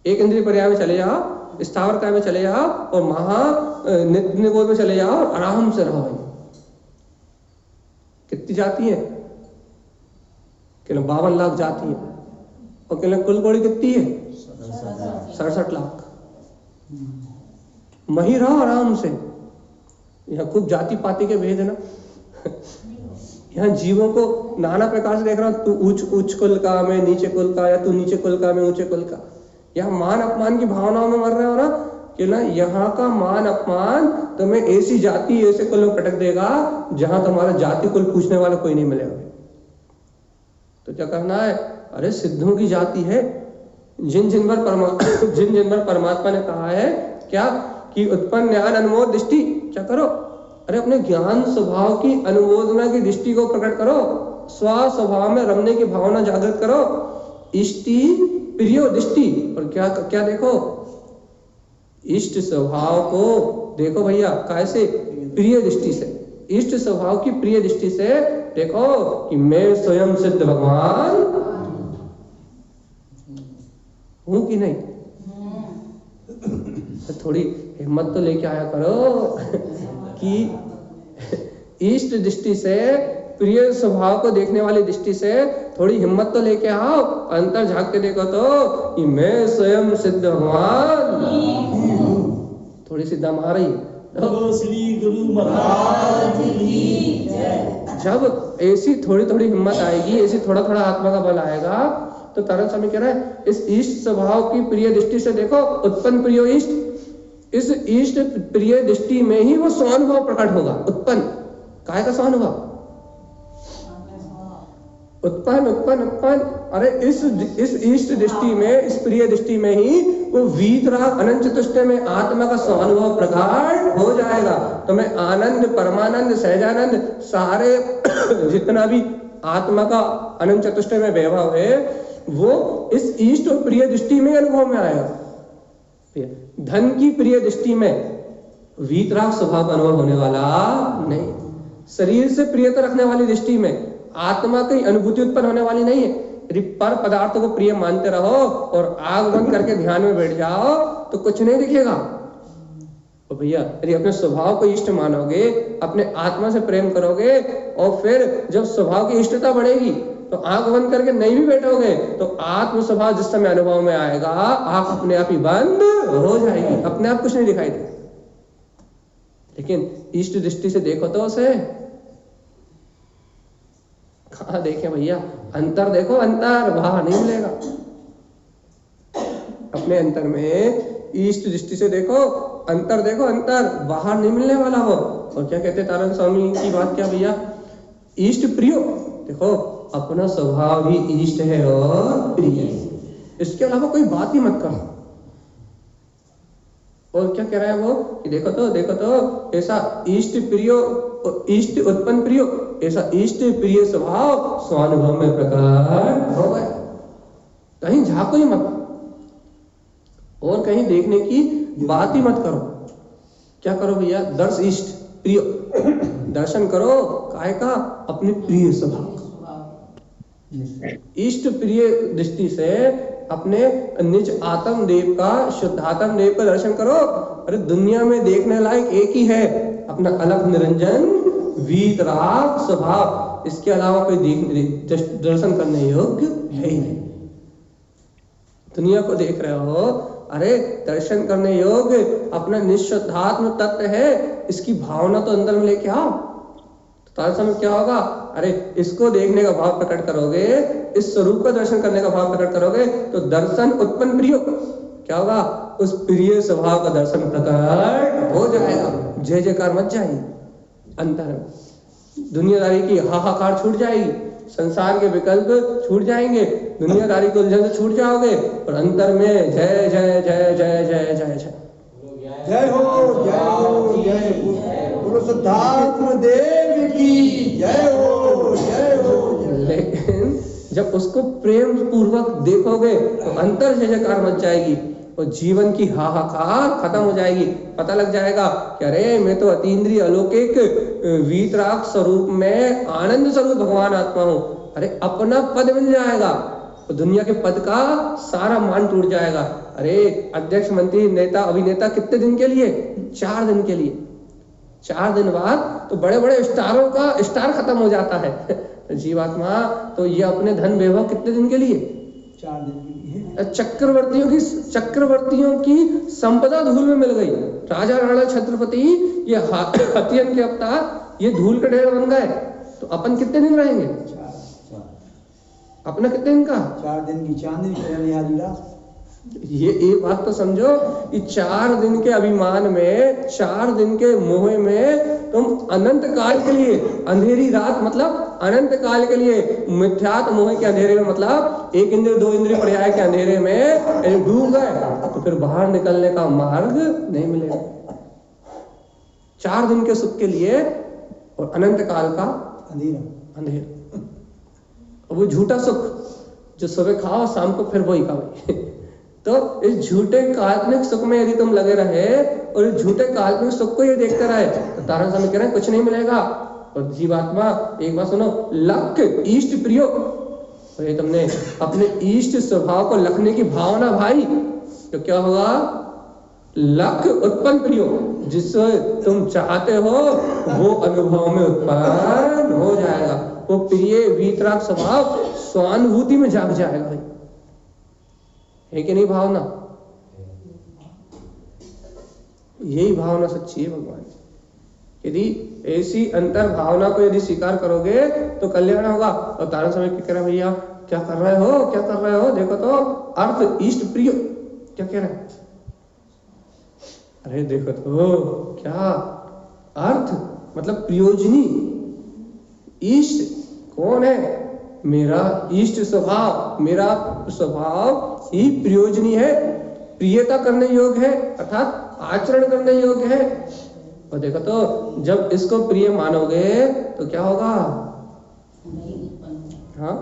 एक इंद्रिय पर्याय में चले जाओ, स्थावर काय में चले जाओ और महा नित्य निगोद में चले जाओ, आराम से रहो। कितनी जाति है, 52 लाख जाति है। और कुल कोड़ी कितनी है, 67 लाख। मही रहो आराम से। यहाँ खूब जाति पाति के भेद है ना। यहाँ जीवों को नाना प्रकार से देख रहा हूं, तू उच्च कुल का, मैं नीचे कुल का, या तू नीचे कुल का, मैं ऊंचे कुल का। यहाँ मान अपमान की भावनाओं में मर रहे हो ना, कि ना यहाँ का मान अपमान तुम्हें ऐसी जाति ऐसे कुल में पटक देगा जहां तुम्हारा जाति कुल पूछने वाला कोई नहीं मिलेगा। तो क्या करना है, अरे सिद्धों की जाति है, जिन पर परमात्मा ने कहा है क्या कि उत्पन्न ज्ञान अनुमोद दृष्टि। क्या करो, अरे अपने ज्ञान स्वभाव की अनुमोदना की दृष्टि को प्रकट करो, स्व स्वभाव में रमने की भावना जागृत करो। इष्टि प्रियो दृष्टि, और क्या देखो, इष्ट स्वभाव को देखो भैया, कैसे, प्रिय दृष्टि से। इष्ट स्वभाव की प्रिय दृष्टि से देखो कि मैं स्वयं सिद्ध भगवान हूं कि नहीं। तो थोड़ी हिम्मत तो लेके आया करो कि इष्ट दृष्टि से, प्रिय स्वभाव को देखने वाली दृष्टि से थोड़ी हिम्मत तो लेके आओ, अंतर झांक के देखो तो कि मैं स्वयं सिद्ध भगवान। थोड़ी सी दम आ रही है। श्री गुरु महाराज की जय। जब ऐसी थोड़ी थोड़ी हिम्मत आएगी, ऐसी थोड़ा थोड़ा आत्मा का बल आएगा, तो तारण स्वामी कह रहा है इस इष्ट स्वभाव की प्रिय दृष्टि से देखो, उत्पन्न प्रियो इष्ट, इस इष्ट प्रिय दृष्टि में ही वो स्वानुभव प्रकट होगा। उत्पन्न काय का स्वानुभव, उत्पन्न। अरे इस इष्ट दृष्टि में, इस प्रिय दृष्टि में ही वो वीतराग अनंत चतुष्टय में आत्मा का स्वानुभव प्रकट हो जाएगा। तो मैं आनंद, परमानंद, सहजानंद, सारे जितना भी आत्मा का अनंत चतुष्टय में वैभव है, वो इस इष्ट और प्रिय दृष्टि में अनुभव में आएगा। धन की प्रिय दृष्टि में वीतराग स्वभाव का अनुभव होने वाला नहीं। शरीर से प्रियता रखने वाली दृष्टि में आत्मा की अनुभूति उत्पन्न होने वाली नहीं है। यदि पर पदार्थों को प्रिय मानते रहो और आग बंद करके ध्यान में बैठ जाओ तो कुछ नहीं दिखेगा। तो भैया यदि अपने स्वभाव को इष्ट मानोगे, अपने आत्मा से प्रेम करोगे और फिर जब स्वभाव की इष्टता बढ़ेगी तो आंख बंद करके नहीं भी बैठोगे तो आत्म स्वभाव जिस समय अनुभव में आएगा आंख अपने आप ही बंद हो जाएगी, अपने आप कुछ नहीं दिखाई देगा। लेकिन इष्ट दृष्टि से देखो तो उसे कहाँ देखे भैया, अंतर देखो, अंतर बाहर नहीं मिलेगा। अपने अंतर में इष्ट दृष्टि से देखो, अंतर देखो, अंतर बाहर नहीं मिलने वाला हो। और क्या कहते तारण स्वामी की बात क्या भैया, इष्ट प्रियो, देखो अपना स्वभाव ही इष्ट है और प्रिय है, इसके अलावा कोई बात ही मत करो। और क्या कह रहा है वो कि देखो तो ऐसा इष्ट प्रियो, इष्ट उत्पन्न प्रियो, ऐसा इष्ट प्रिय स्वभाव स्वानुभव में प्रकट हो गया। कहीं झाको ही मत और कहीं देखने की बात ही मत करो। क्या करो भैया, दर्श इष्ट प्रिय, दर्शन करो काय का, अपने प्रिय स्वभाव। इष्ट प्रिय दृष्टि से अपने निज आत्म देव का, शुद्धात्म देव का दर्शन करो। अरे दुनिया में देखने लायक एक ही है, अपना अलग निरंजन वीतराग स्वभाव, इसके अलावा कोई दर्शन करने योग्य है ही नहीं। दुनिया को देख रहे हो, अरे दर्शन करने योग्य अपना निश्शुद्धात्म तत्व है, इसकी भावना तो अंदर में लेके आओ। तार समय क्या होगा, अरे इसको देखने का भाव प्रकट करोगे, इस स्वरूप का दर्शन करने का भाव प्रकट करोगे तो दर्शन उत्पन्न प्रिय, क्या होगा, उस प्रिय स्वभाव का दर्शन प्रकट हो जाएगा। जय जयकार मच जाएगी, अंतर दुनियादारी की हाहाकार छूट जाएगी, संसार के विकल्प छूट जाएंगे, दुनियादारी को उलझन से छूट जाओगे और अंतर में जय जय जय जय जय जय जय जय हो जय हो जय हो, बोलो शुद्धात्म देव की जय हो जय हो। लेकिन जब उसको प्रेम पूर्वक देखोगे तो अंतर जय जयकार मच जाएगी और जीवन की हाहाकार खत्म हो जाएगी। पता लग जाएगा कि अरे मैं तो अतीन्द्रिय अलौकिक वीतराग स्वरूप में आनंद स्वरूप भगवान आत्मा हूँ। अरे अपना पद मिल जाएगा तो दुनिया के पद का सारा मान टूट जाएगा। अरे अध्यक्ष, मंत्री, नेता, अभिनेता कितने दिन के लिए, 4 दिन के लिए, 4 दिन बाद तो बड़े बड़े स्टारों का स्टार खत्म हो जाता है। तो जीवात्मा तो ये अपने धन वैभव कितने दिन के लिए, 4 दिन के लिए। चक्रवर्तियों की संपदा धूल में मिल गई। राजा राणा छत्रपति ये हथियन के अवतार ये धूल के ढेर बन गए, तो अपन कितने दिन रहेंगे, अपना कितने दिन का, 4 दिन की चांदनी करने वाली रात। ये एक बात तो समझो कि 4 दिन के अभिमान में, 4 दिन के मोह में तुम अनंत काल के लिए, अंधेरी रात मतलब अनंत काल के लिए मिथ्यात्व मोह के अंधेरे में, मतलब 1 इंद्रिय 2 इंद्रिय पर्याय के अंधेरे में डूब गए तो फिर बाहर निकलने का मार्ग नहीं मिलेगा। 4 दिन के सुख के लिए और अनंत काल का अंधेरा, वो झूठा सुख जो सुबह खाओ शाम को फिर वही खाओ। तो इस झूठे काल्पनिक सुख में यदि तुम लगे रहे और इस झूठे काल्पनिक सुख को ये देखते रहे तो तारण स्वामी कह रहे हैं कुछ नहीं मिलेगा। और जीवात्मा एक बात सुनो, लक्ष्य इष्ट प्रियो, तो ये तुमने अपने इष्ट स्वभाव को लखने की भावना भाई तो क्या होगा, लक्ष्य उत्पन्न प्रियो, जिससे तुम चाहते हो वो अनुभव में उत्पन्न हो जाएगा। वो प्रिय वीतराग स्वभाव स्वानुभूति में जाग जाएगा भाई, है कि नहीं भावना? यही भावना सच्ची है भगवान। यदि ऐसी अंतर भावना को यदि स्वीकार करोगे तो कल्याण होगा। और तारण समय क्या कह रहे भैया, क्या कर रहे हो, क्या कर रहे हो, देखो तो अर्थ इष्ट प्रिय, क्या कह रहे हैं, अरे देखो तो क्या अर्थ मतलब प्रयोजनी, इष्ट कौन है, मेरा इष्ट स्वभाव, मेरा स्वभाव ही प्रयोजनी है, प्रियता करने योग्य है, अर्थात आचरण करने योग्य है। और देखो तो जब इसको प्रिय मानोगे तो क्या होगा, हाँ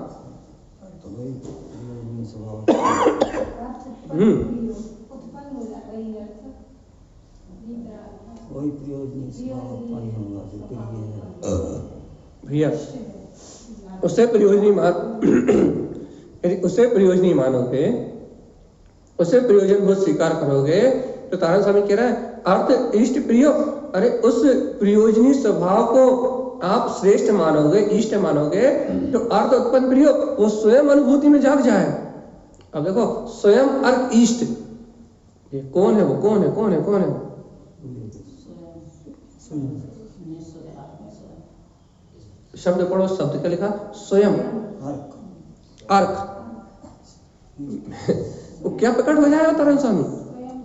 कोई प्रयोजन स्वभाव उत्पन्न होगा जो प्रिय है। भैया उसे प्रयोजनी मान यदि उसे प्रयोजनी मानोगे, उसे प्रयोजन बोध स्वीकार करोगे, तो तारण स्वामी कह रहा है अर्थ इष्ट प्रिय, अरे उस प्रयोजनी स्वभाव को आप श्रेष्ठ मानोगे, इष्ट मानोगे, तो अर्थ उत्पन्न प्रिय वो स्वयं अनुभूति में जाग जाए। अब देखो स्वयं अर्थ इष्ट, ये कौन है? वो कौन है? कौन है? कौन है? शब्द पढ़ो, शब्द क्या लिखा? स्वयं अर्क। वो क्या प्रकट हो जाएगा तारण स्वामी?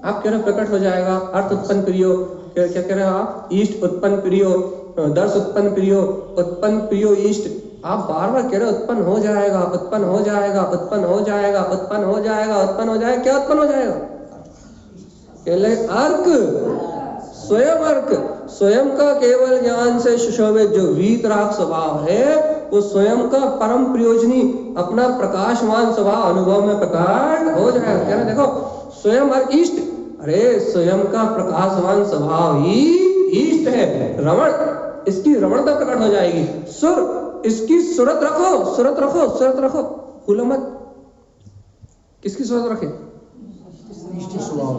आप कह रहे हो प्रकट हो जाएगा, अर्थ उत्पन्न प्रियो, क्या क्या कह रहे हो आप? इष्ट उत्पन्न प्रियो, दर्श उत्पन्न प्रियो, उत्पन्न प्रियो इष्ट। आप बार बार कह रहे हो उत्पन्न हो जाएगा, उत्पन्न हो जाएगा, उत्पन्न हो जाएगा, उत्पन्न हो जाएगा, उत्पन्न हो जाएगा। क्या उत्पन्न हो जाएगा? अर्क, स्वयं अर्क। स्वयं का केवल ज्ञान से सुशोभित जो वीतराग स्वभाव है, वो स्वयं का परम प्रयोजनी अपना प्रकाशमान स्वभाव अनुभव में प्रकट हो जाएगा। क्या ना देखो स्वयं अर्क इष्ट, अरे स्वयं का प्रकाशमान स्वभाव ही इष्ट है। रमण, इसकी रमणता प्रकट हो जाएगी। सुर, इसकी सूरत रखो, सूरत रखो, सूरत रखो, भूलो मत। किसकी सूरत रखे? इष्ट स्वभाव,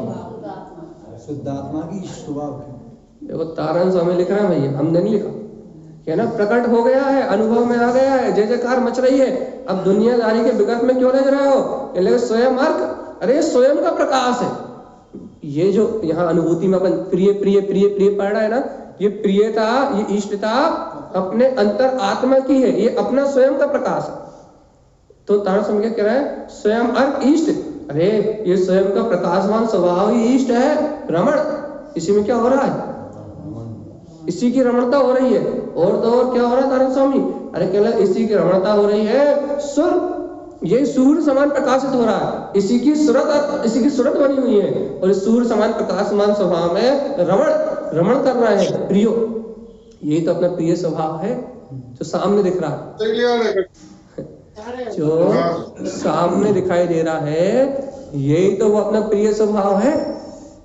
शुद्धात्मा की इष्ट स्वभाव। देखो तारण स्वामी लिख रहे हैं भैया, हमने नहीं लिखा। क्या ना प्रकट हो गया है, अनुभव में आ गया है, जय जयकार मच रही है। अब दुनियादारी के विगत में क्यों लग रहे हो? स्वयं अर्क, अरे स्वयं का प्रकाश है। ये जो यहाँ अनुभूति में अपन प्रिय प्रिय प्रिय प्रिय पढ़ रहा है ना, ये प्रियता, ये इष्टता अपने अंतर आत्मा की है, ये अपना स्वयं का प्रकाश है। तो तारण स्वामी क्या कह रहा है? स्वयं अर्क इष्ट, अरे ये स्वयं का प्रकाशमान स्वभाव ही इष्ट है। रमण, इसी में क्या हो रहा है? इसी की रमणता हो रही है। और तो और क्या हो रहा है तारण स्वामी? अरे केवल इसी की रमणता हो रही है। सुर, ये सूर्य समान प्रकाशित हो रहा है, इसी की सूरत बनी हुई है, और इस सूर्य समान प्रकाशमान स्वभाव में रमण कर रहा है प्रियो। यही तो अपना प्रिय स्वभाव है जो सामने दिख रहा है, जो सामने दिखाई दे रहा है, यही तो वो अपना प्रिय स्वभाव है।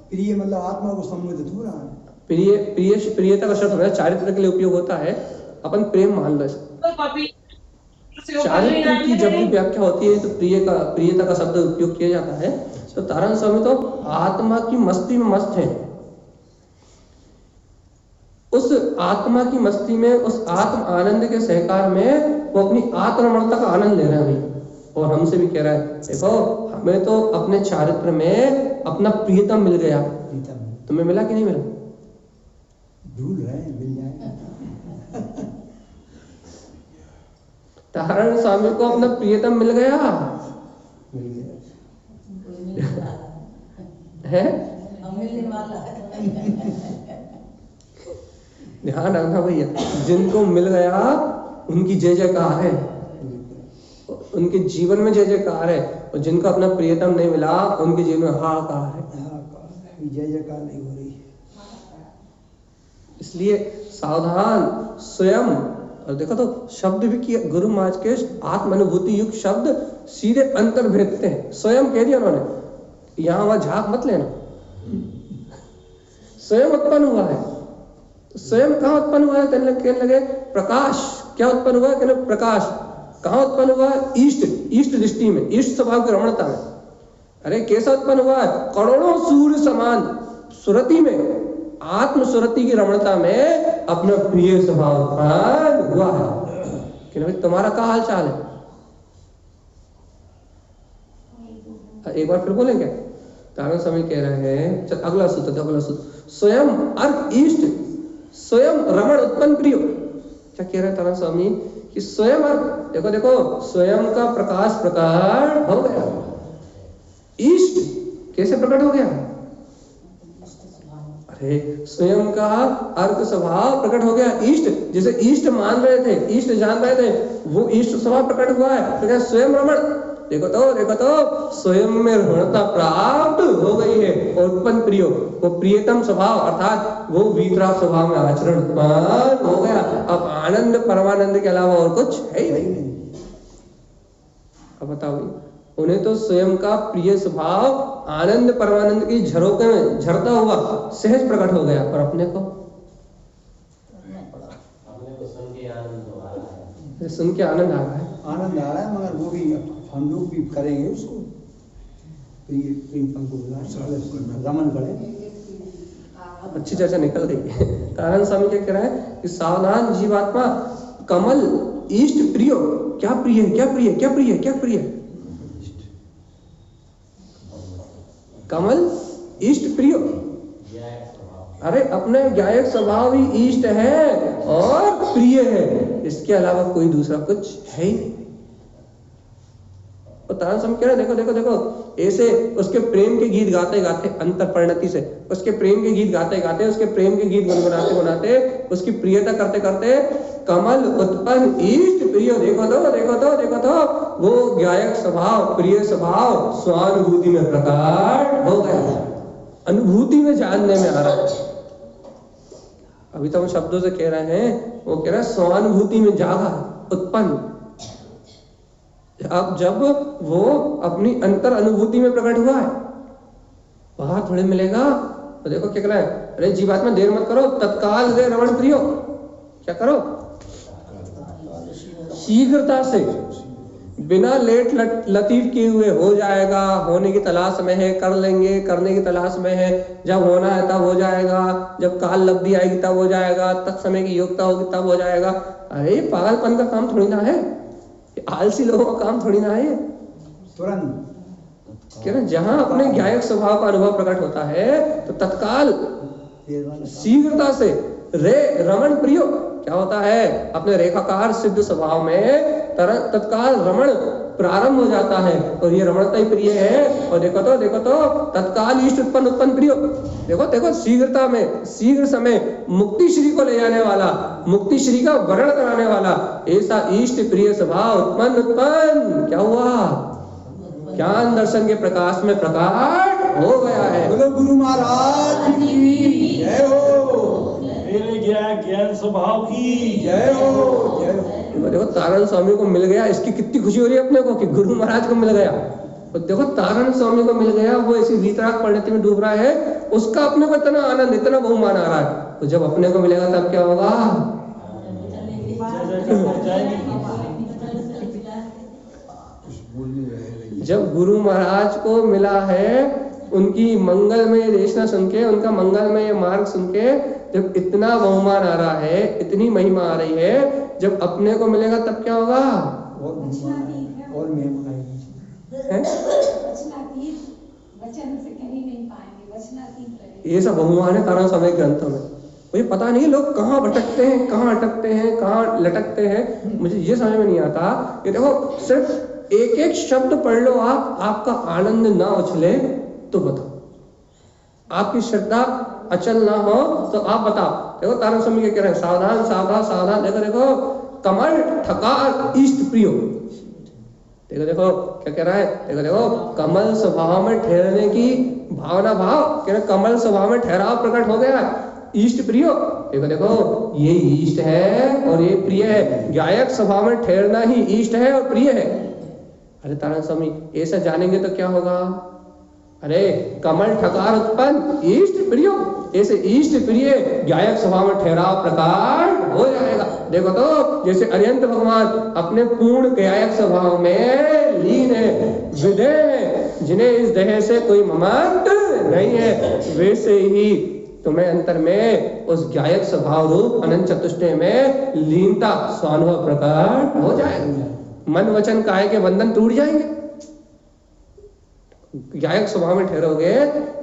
प्रिय मतलब आत्मा को संबोधित हो रहा है। प्रियता का शब्द चारित्र के लिए उपयोग होता है, अपन प्रेम मान लो। चारित्र की जब भी व्याख्या होती है तो प्रियता का शब्द उपयोग किया जाता है। तो तारण स्वामी तो आत्मा की मस्ती में मस्त है। उस आत्मा की मस्ती में, उस आत्म आनंद के सहकार में वो अपनी आत्मरमणता का आनंद ले रहे हैं। और हमसे भी कह रहा है, देखो हमें तो अपने चारित्र में अपना प्रियतम मिल गया। तुम्हें मिला कि नहीं मिला? ढूंढ रहे हैं, मिल जाएगा। तारण स्वामी को अपना प्रियतम मिल गया है। ध्यान रखना भैया, जिनको मिल गया उनकी जय जयकार है, उनके जीवन में जय जयकार है। और जिनको अपना प्रियतम नहीं मिला उनके जीवन में हाहाकार है, जय जयकार नहीं हो रही। इसलिए सावधान। स्वयं, और देखो तो शब्द भी किया गुरु महाराज के आत्मानुभूति युक्त शब्द सीधे अंतर भेदते हैं। स्वयं कह दिया उन्होंने, यहाँ वहां झाक मत लेना। स्वयं उत्पन्न हुआ है, स्वयं कहाँ उत्पन्न हुआ है? कहने लगे प्रकाश। क्या उत्पन्न हुआ है? कहने प्रकाश। कहाँ उत्पन्न हुआ है? इष्ट दृष्टि में, इष्ट स्वभाव की रमणता में। अरे कैसा उत्पन्न हुआ है? करोड़ों सूर्य समान सुरति में, आत्म सुरति की रमणता में अपना प्रिय स्वभाव उत्पन्न हुआ है। कि भाई तुम्हारा क्या हाल चाल है? एक बार फिर बोलेंगे। तारण स्वामी कह रहे हैं, चल अगला सूत्र। स्वयं अर्क इष्ट, स्वयं रमण उत्पन्न प्रियो। क्या कह रहे हैं तारण स्वामी? कि स्वयं अर्क, देखो स्वयं का प्रकाश प्रकट हो गया। इष्ट कैसे प्रकट हो गया? अरे स्वयं का अर्क स्वभाव प्रकट हो गया। इष्ट, जैसे इष्ट मान रहे थे, इष्ट जान रहे थे, वो इष्ट स्वभाव प्रकट हुआ है। तो क्या स्वयं रमण, देखो तो स्वयं में रमणता प्राप्त हो गई है। और उत्पन्न प्रियो, वो प्रियतम स्वभाव अर्थात वो वीतराग स्वभाव में आचरण उत्पन्न हो गया। अब आनंद परमानंद के अलावा और कुछ है ही नहीं। अब बताओ, उन्हें तो स्वयं का प्रिय स्वभाव आनंद परमानंद की झरोके में झरता हुआ सहज प्रकट हो गया। और अपने को सुन के आनंद आ रहा है। आनंद आ रहा है, मगर वो भी हम लोग भी करेंगे उसको, प्रेम को रमन करें। अच्छी चर्चा निकल गई। तारण स्वामी क्या कह रहा है कि सावधान जीवात्मा, कमल इष्ट प्रियो, क्या प्रिय क्या प्रिय क्या प्रिय क्या प्रिय, कमल इष्ट प्रियो। अरे अपने गायक स्वभाव ही इष्ट है और प्रिय है, इसके अलावा कोई दूसरा कुछ है ही नहीं। तारण स्वामी कह रहे देखो देखो देखो, ऐसे उसके प्रेम के गीत गाते गाते, अंतर परिणति से उसके प्रेम के गीत गाते गाते, उसके प्रेम के गीत गुनगुनाते गुनाते, उसकी प्रियता करते करते कमल उत्पन्न इष्ट प्रिय, देखो तो देखो तो देखो तो वो गायक स्वभाव प्रिय स्वभाव स्वानुभूति में प्रकट हो गया, अनुभूति में जानने में आ रहा है। अभी तो हम शब्दों से कह रहे हैं, वो कह रहा है स्वानुभूति में जागा उत्पन्न। अब जब वो अपनी अंतर अनुभूति में प्रकट हुआ है, वहां थोड़े मिलेगा। तो देखो क्या कह रहा है, अरे जीवात्मा देर मत करो, तत्काल दे रमण प्रियो, क्या करो शीघ्रता से, बिना लेट लतीफ किए हुए हो जाएगा, होने की तलाश में है, कर लेंगे, करने की तलाश में है, जब होना है तब हो जाएगा, जब काल लब्धि आएगी तब हो जाएगा, तक समय की योग्यता होगी तब हो जाएगा। अरे पागलपन का काम थोड़ी ना है, आलसी लोगों का काम थोड़ी ना है। तुरंत क्या ना, जहां अपने गायक स्वभाव का अनुभव प्रकट होता है तो तत्काल शीघ्रता से रे रमण प्रियो, क्या होता है अपने रेखाकार सिद्ध स्वभाव में तत्काल रमण प्रारंभ हो जाता है, और ये रमणता ही प्रिय है। और देखो तो तत्काल इष्ट उत्पन्न प्रियो, देखो देखो शीघ्रता में, शीघ्र समय मुक्ति श्री को ले जाने वाला, मुक्ति श्री का वर्णन कराने वाला ऐसा इष्ट प्रिय स्वभाव उत्पन्न क्या हुआ, ज्ञान दर्शन के प्रकाश में प्रकाश हो गया है। बोलो गुरु महाराज की जय हो, मेरे ज्ञान स्वभाव की जय हो जय हो। देखो तारण स्वामी को मिल गया, इसकी कितनी खुशी हो रही है अपने को कि गुरु महाराज को मिल गया। तो देखो तारण स्वामी को मिल गया, वो ऐसी वीतराग परिणति में डूब रहा है, उसका अपने को इतना आनंद इतना बहुमान आ रहा है। तो जब अपने को मिलेगा तब क्या होगा, जब गुरु महाराज को मिला है, उनकी मंगलमय देशना सुन के, उनका मंगलमय मार्ग सुन के जब इतना बहुमान आ रहा है, इतनी महिमा आ रही है, जब अपने को मिलेगा तब क्या होगा, और महिमा है? वचन से कहीं नहीं पाएंगे, वचनातीत ये सब बहुमान है तारण स्वामी ग्रंथों में। मुझे पता नहीं लोग कहाँ भटकते हैं, कहाँ अटकते हैं, कहाँ लटकते हैं, मुझे ये समझ में नहीं आता। ये देखो सिर्फ एक एक शब्द पढ़ लो आप, आपका आनंद ना उछले तो बताओ, आपकी श्रद्धा अचल ना हो तो आप बताओ। देखो तारण स्वामी क्या कह रहे हैं, सावधान सावधान सावधान, देखो देखो कमल ठकार इष्ट प्रियो, देखो देखो क्या कह रहा है, देखो देखो कमल स्वभाव में ठहरने की भावना, भाव कह रहे कमल स्वभाव में ठहराव प्रकट हो गया, इष्ट प्रियो, देखो देखो ये इष्ट है और ये प्रिय है, गायक स्वभाव में ठहरना ही इष्ट है और प्रिय है। अरे तारण स्वामी ऐसा जानेंगे तो क्या होगा, अरे कमल ठकार उत्पन्न इष्ट प्रियो, ऐसे इष्ट प्रिय गायक स्वभाव में ठहराव प्रकार हो जाएगा। देखो तो जैसे अरिहंत भगवान अपने पूर्ण गायक स्वभाव में लीन है, विदेह है, जिन्हें इस देह से कोई ममत्व नहीं है, वैसे ही तुम्हें अंतर में उस गायक स्वभाव रूप अनंत चतुष्टय में लीनता स्वानुभव प्रकट हो जाएगा। मन वचन काया के बंधन टूट जाएंगे, गायक स्वभाव में ठहरोगे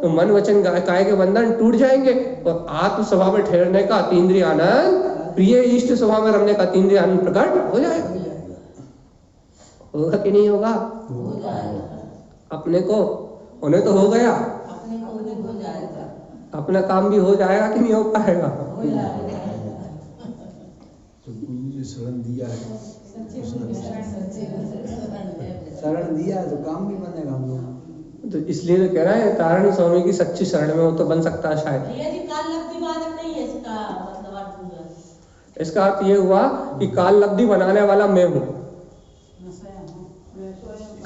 तो मन वचन काया के बंधन टूट जाएंगे, और आत्म स्वभाव में ठहरने का अतीन्द्रिय आनंद, प्रिय इष्ट स्वभाव में रमने का अतीन्द्रिय आनंद प्रकट हो जाएगा। होगा कि नहीं होगा, अपने को उन्हें तो हो गया, अपना काम भी हो जाएगा कि नहीं हो पाएगा। शरण दिया है, शरण दिया है तो काम भी बनेगा हम लोग। तो इसलिए तो कह रहा है तारण स्वामी की सच्ची शरण में हो तो बन सकता है शायद। इसका अर्थ ये हुआ कि काल लब्धि बनाने वाला मैं हूँ,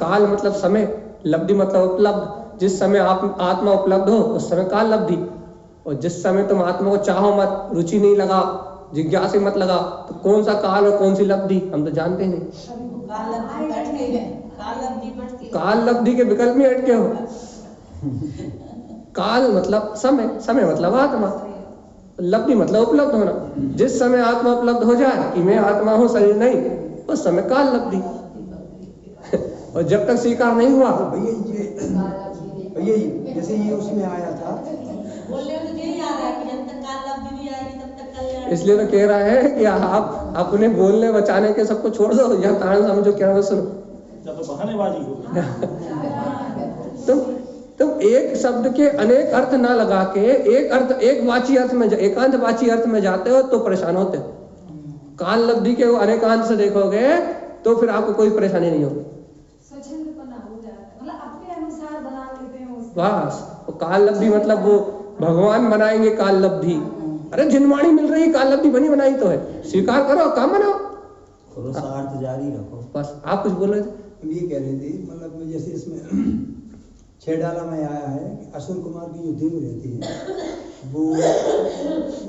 काल मतलब समय, लब्धि मतलब उपलब्ध। जिस समय आप आत्मा उपलब्ध हो उस समय काल लब्धि, और जिस समय तुम आत्मा को चाहो मत, रुचि नहीं लगा, जिज्ञासा मत लगा, तो कौन सा काल और कौन सी लब्धि हम तो जानते ही नहीं। काल लब्धि के विकल्प में अटके हो। काल मतलब समय, समय मतलब आत्मा, लब्धि मतलब उपलब्ध होना। जिस समय आत्मा उपलब्ध हो जाए कि मैं आत्मा हूँ शरीर नहीं, उस समय काल लब्धि। और जब तक स्वीकार नहीं हुआ, भैया जी जैसे ये उसमें आया था, बोलने में तो यही आ रहा है कि जब तक काल लब्धि नहीं आएगी तब तक कल्याण। इसलिए तो कह रहा है कि आप अपने बोलने बचाने के सबको छोड़ दो, यहाँ तारण समझो क्या सुनो। जब तो बहानेबाजी हो तुम एक शब्द के अनेक अर्थ ना लगा के एक अर्थ, एक वाची अर्थ में, एकांत वाची अर्थ में जाते हो तो परेशान होते हो। काल लब्धि के अनेकांत से देखोगे तो फिर आपको कोई परेशानी नहीं होगी। स्वच्छंदपना हो जाता है, मतलब अपने अनुसार बना लेते हैं उसको। बस वो काल लब्धि मतलब वो भगवान बनाएंगे काल लब्धि। अरे जिनवाणी मिल रही है, काल लब्धि बनी बनाई तो है, स्वीकार करो, काम बनाओ, पुरुषार्थ जारी रखो। बस। आप कुछ बोल रहे थे? हम ये कह रहे थे, मतलब जैसे इसमें 6 डाला में आया है कि असुर कुमार की जो देव रहती है वो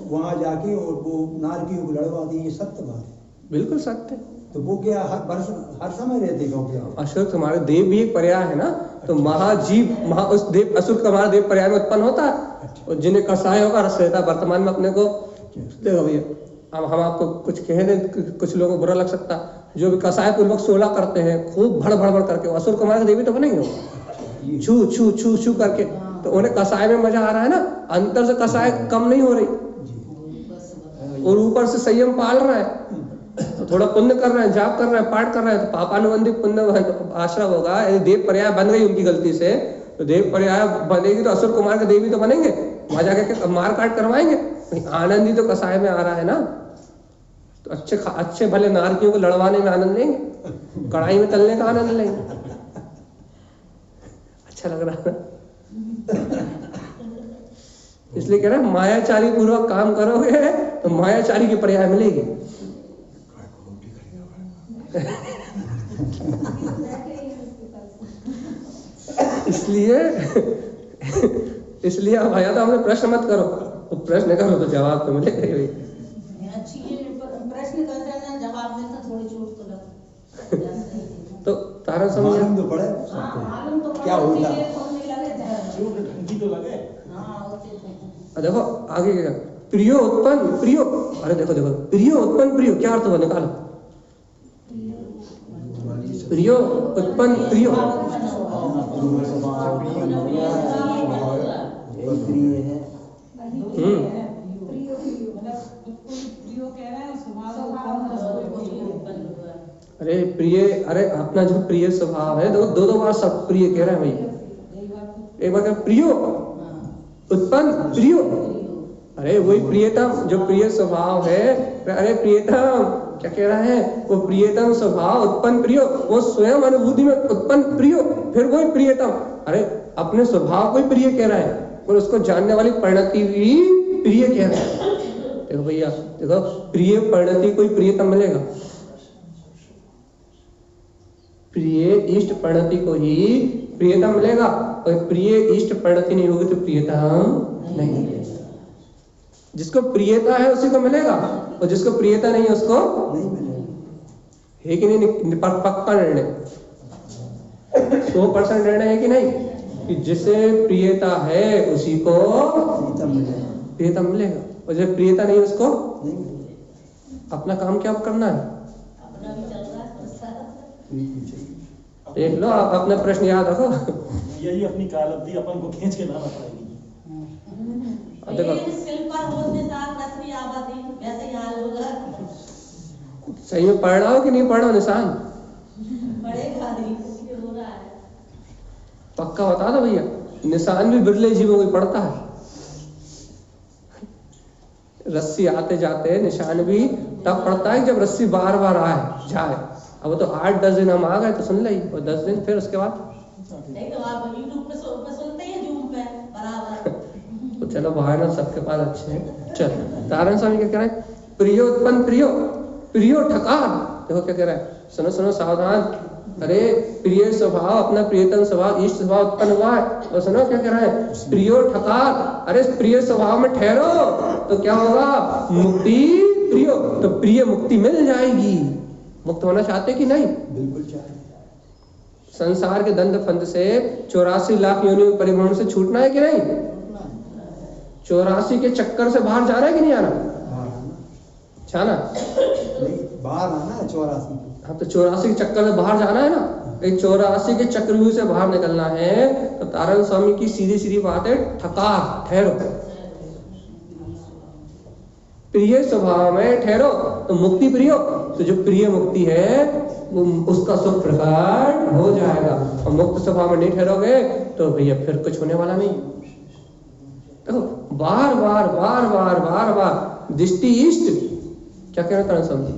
वहाँ जाके और वो नारकी को लड़वाती है, ये सत्य बात है। बिल्कुल सत्य। तो वो क्या हर समय रहते क्यों क्या? असुर कुमार देव भी एक पर्याय है ना, तो महाजीव उस देव, असुर कुमार देव पर्याय में उत्पन्न होता है। और जिन्हें कसाय होगा रस रहता है वर्तमान में अपने को। देखो भैया, अब हम आपको कुछ कह दें, कुछ लोगों को बुरा लग सकता, जो भी कसाय पूर्वक 16 करते हैं खूब भड़ भड़ भड़ करके, वो असुर कुमार देवी तो बनेंगे वो छू छू छू छू करके, तो उन्हें कसाय में मजा आ रहा है ना, अंतर से कसाय कम नहीं हो रही, और ऊपर से संयम पाल रहा है, तो थोड़ा पुण्य कर रहे हैं, जाप कर रहे हैं, पाठ कर रहे हैं, तो पापानुबंधी पुण्य आश्रम होगा। यदि देव पर्याय बन गई उनकी गलती से, तो देव पर्याय बनेगी तो असुर कुमार के देवी तो बनेंगे, वहां जाके मार काट करवाएंगे। आनंद ही तो कसाय में आ रहा है ना, तो अच्छे भले नारकियों को लड़वाने में आनंद लेंगे, कढ़ाई में तलने का आनंद लेंगे। अच्छा लग रहा है। इसलिए कह रहा है मायाचारी पूर्वक काम करोगे तो मायाचारी की पर्याय मिलेगी। इसलिए अब आया तो हमने प्रश्न मत करो, तो प्रश्न करो तो जवाब तो मिलेगा ही। अच्छी प्रश्न कर देना, जवाब देना, थोड़ी चोट तो लगे। तो तारा समझ मालूम तो पड़े मालूम तो क्या होता है। चोट ढंगी तो लगे। देखो आगे क्या, प्रियो उत्पन्न प्रियो, अरे देखो देखो, प्रियो उत्पन्न प्रियो क्या अर्थ हुआ, निकालो। प्रियो उत्पन्न प्रियो, प्रिय है। अरे प्रिय, अरे अपना जो प्रिय स्वभाव है, दो बार सब प्रिय कह रहे हैं भैया। एक बार प्रियो उत्पन्न प्रियो, अरे वही प्रियतम जो प्रिय स्वभाव है। अरे प्रियतम क्या कह रहा है, वो प्रियतम स्वभाव उत्पन्न प्रियो, वो स्वयं अनुभूति में उत्पन्न प्रियो, फिर वही प्रियतम। अरे अपने स्वभाव को ही प्रिय कह रहा है, और उसको जानने वाली परिणति भी प्रिय कह रहा है। देखो भैया, देखो प्रिय परिणति कोई प्रियतम मिलेगा, प्रिय इष्ट परिणति को ही प्रियतम मिलेगा, और प्रिय इष्ट परिणति नहीं होगी तो प्रियतम नहीं मिलेगा। जिसको प्रियता है उसी को मिलेगा, और जिसको प्रियता नहीं है उसको नहीं मिलेगा। है कि नहीं? पक्का निर्णय, 100% निर्णय है कि नहीं, कि जिसे प्रियता है उसी को प्रियतम मिलेगा, और जो प्रियता नहीं उसको नहीं मिलेगा। अपना काम क्या करना है, अपना भी चल रहा है। देख लो, आप अपना प्रश्न याद रखो। यही अपनी कालब्धि अपन को खींच के लाना पड़ेगी। देखो शिल्पा होने साथ रश्मि आबादी वैसे ही हाल होगा। सही में पढ़ रहा हो कि नहीं पढ़ रहा हो, निशान पढ़ेगा नहीं, इसलिए हो रहा है। पक्का बता दो भैया, निशान भी बिरले जीवों को पड़ता है। रस्सी आते जाते निशान भी तब पड़ता है जब रस्सी बार बार आए जाए। अब तो 8-10 दिन हम आ गए तो सुन ली, और 10 दिन फिर उसके बाद नहीं तो आप यूट्यूब पे सुनते हैं, जूम पे बराबर। तो चलो भाई ना, सबके पास अच्छे हैं। चल तारण स्वामी क्या कह रहे हैं, प्रियो उत्पन्न प्रियो, प्रियो ठकार। देखो क्या कह रहा है, सुनो सुनो सावधान, अरे प्रिय स्वभाव, अपना प्रियतम स्वभाव, इष्ट स्वभाव उत्पन्न हुआ है। और सुनो क्या कह रहा है, प्रियो ठकार। अरे प्रिय स्वभाव में ठहरो तो क्या होगा, मुक्ति प्रियो, तो प्रिय मुक्ति मिल जाएगी। मुक्त होना चाहते कि नहीं? बिल्कुल चाहिए। संसार के दंड फंद से 84 लाख योनियों परिभ्रमण से छूटना है कि नहीं? 84 के चक्कर से बाहर जाना है कि नहीं आना? जाना नहीं, बाहर आना है 84 की। हाँ, तो 84 के चक्कर से बाहर जाना है ना। 84 के चक्रव्यूह से बाहर निकलना है तो तारण स्वामी की सीधी सीधी बात है, ठकार, ठहरो, प्रिय स्वभाव में ठहरो तो मुक्ति प्रियो। तो जो प्रिय मुक्ति है वो उसका सुख प्रकट हो जाएगा। और मुक्त स्वभाव में नहीं ठहरोगे तो भैया फिर कुछ होने वाला नहीं। देखो बार बार बार बार बार बार दृष्टि इष्ट, क्या कहना तारण स्वामी?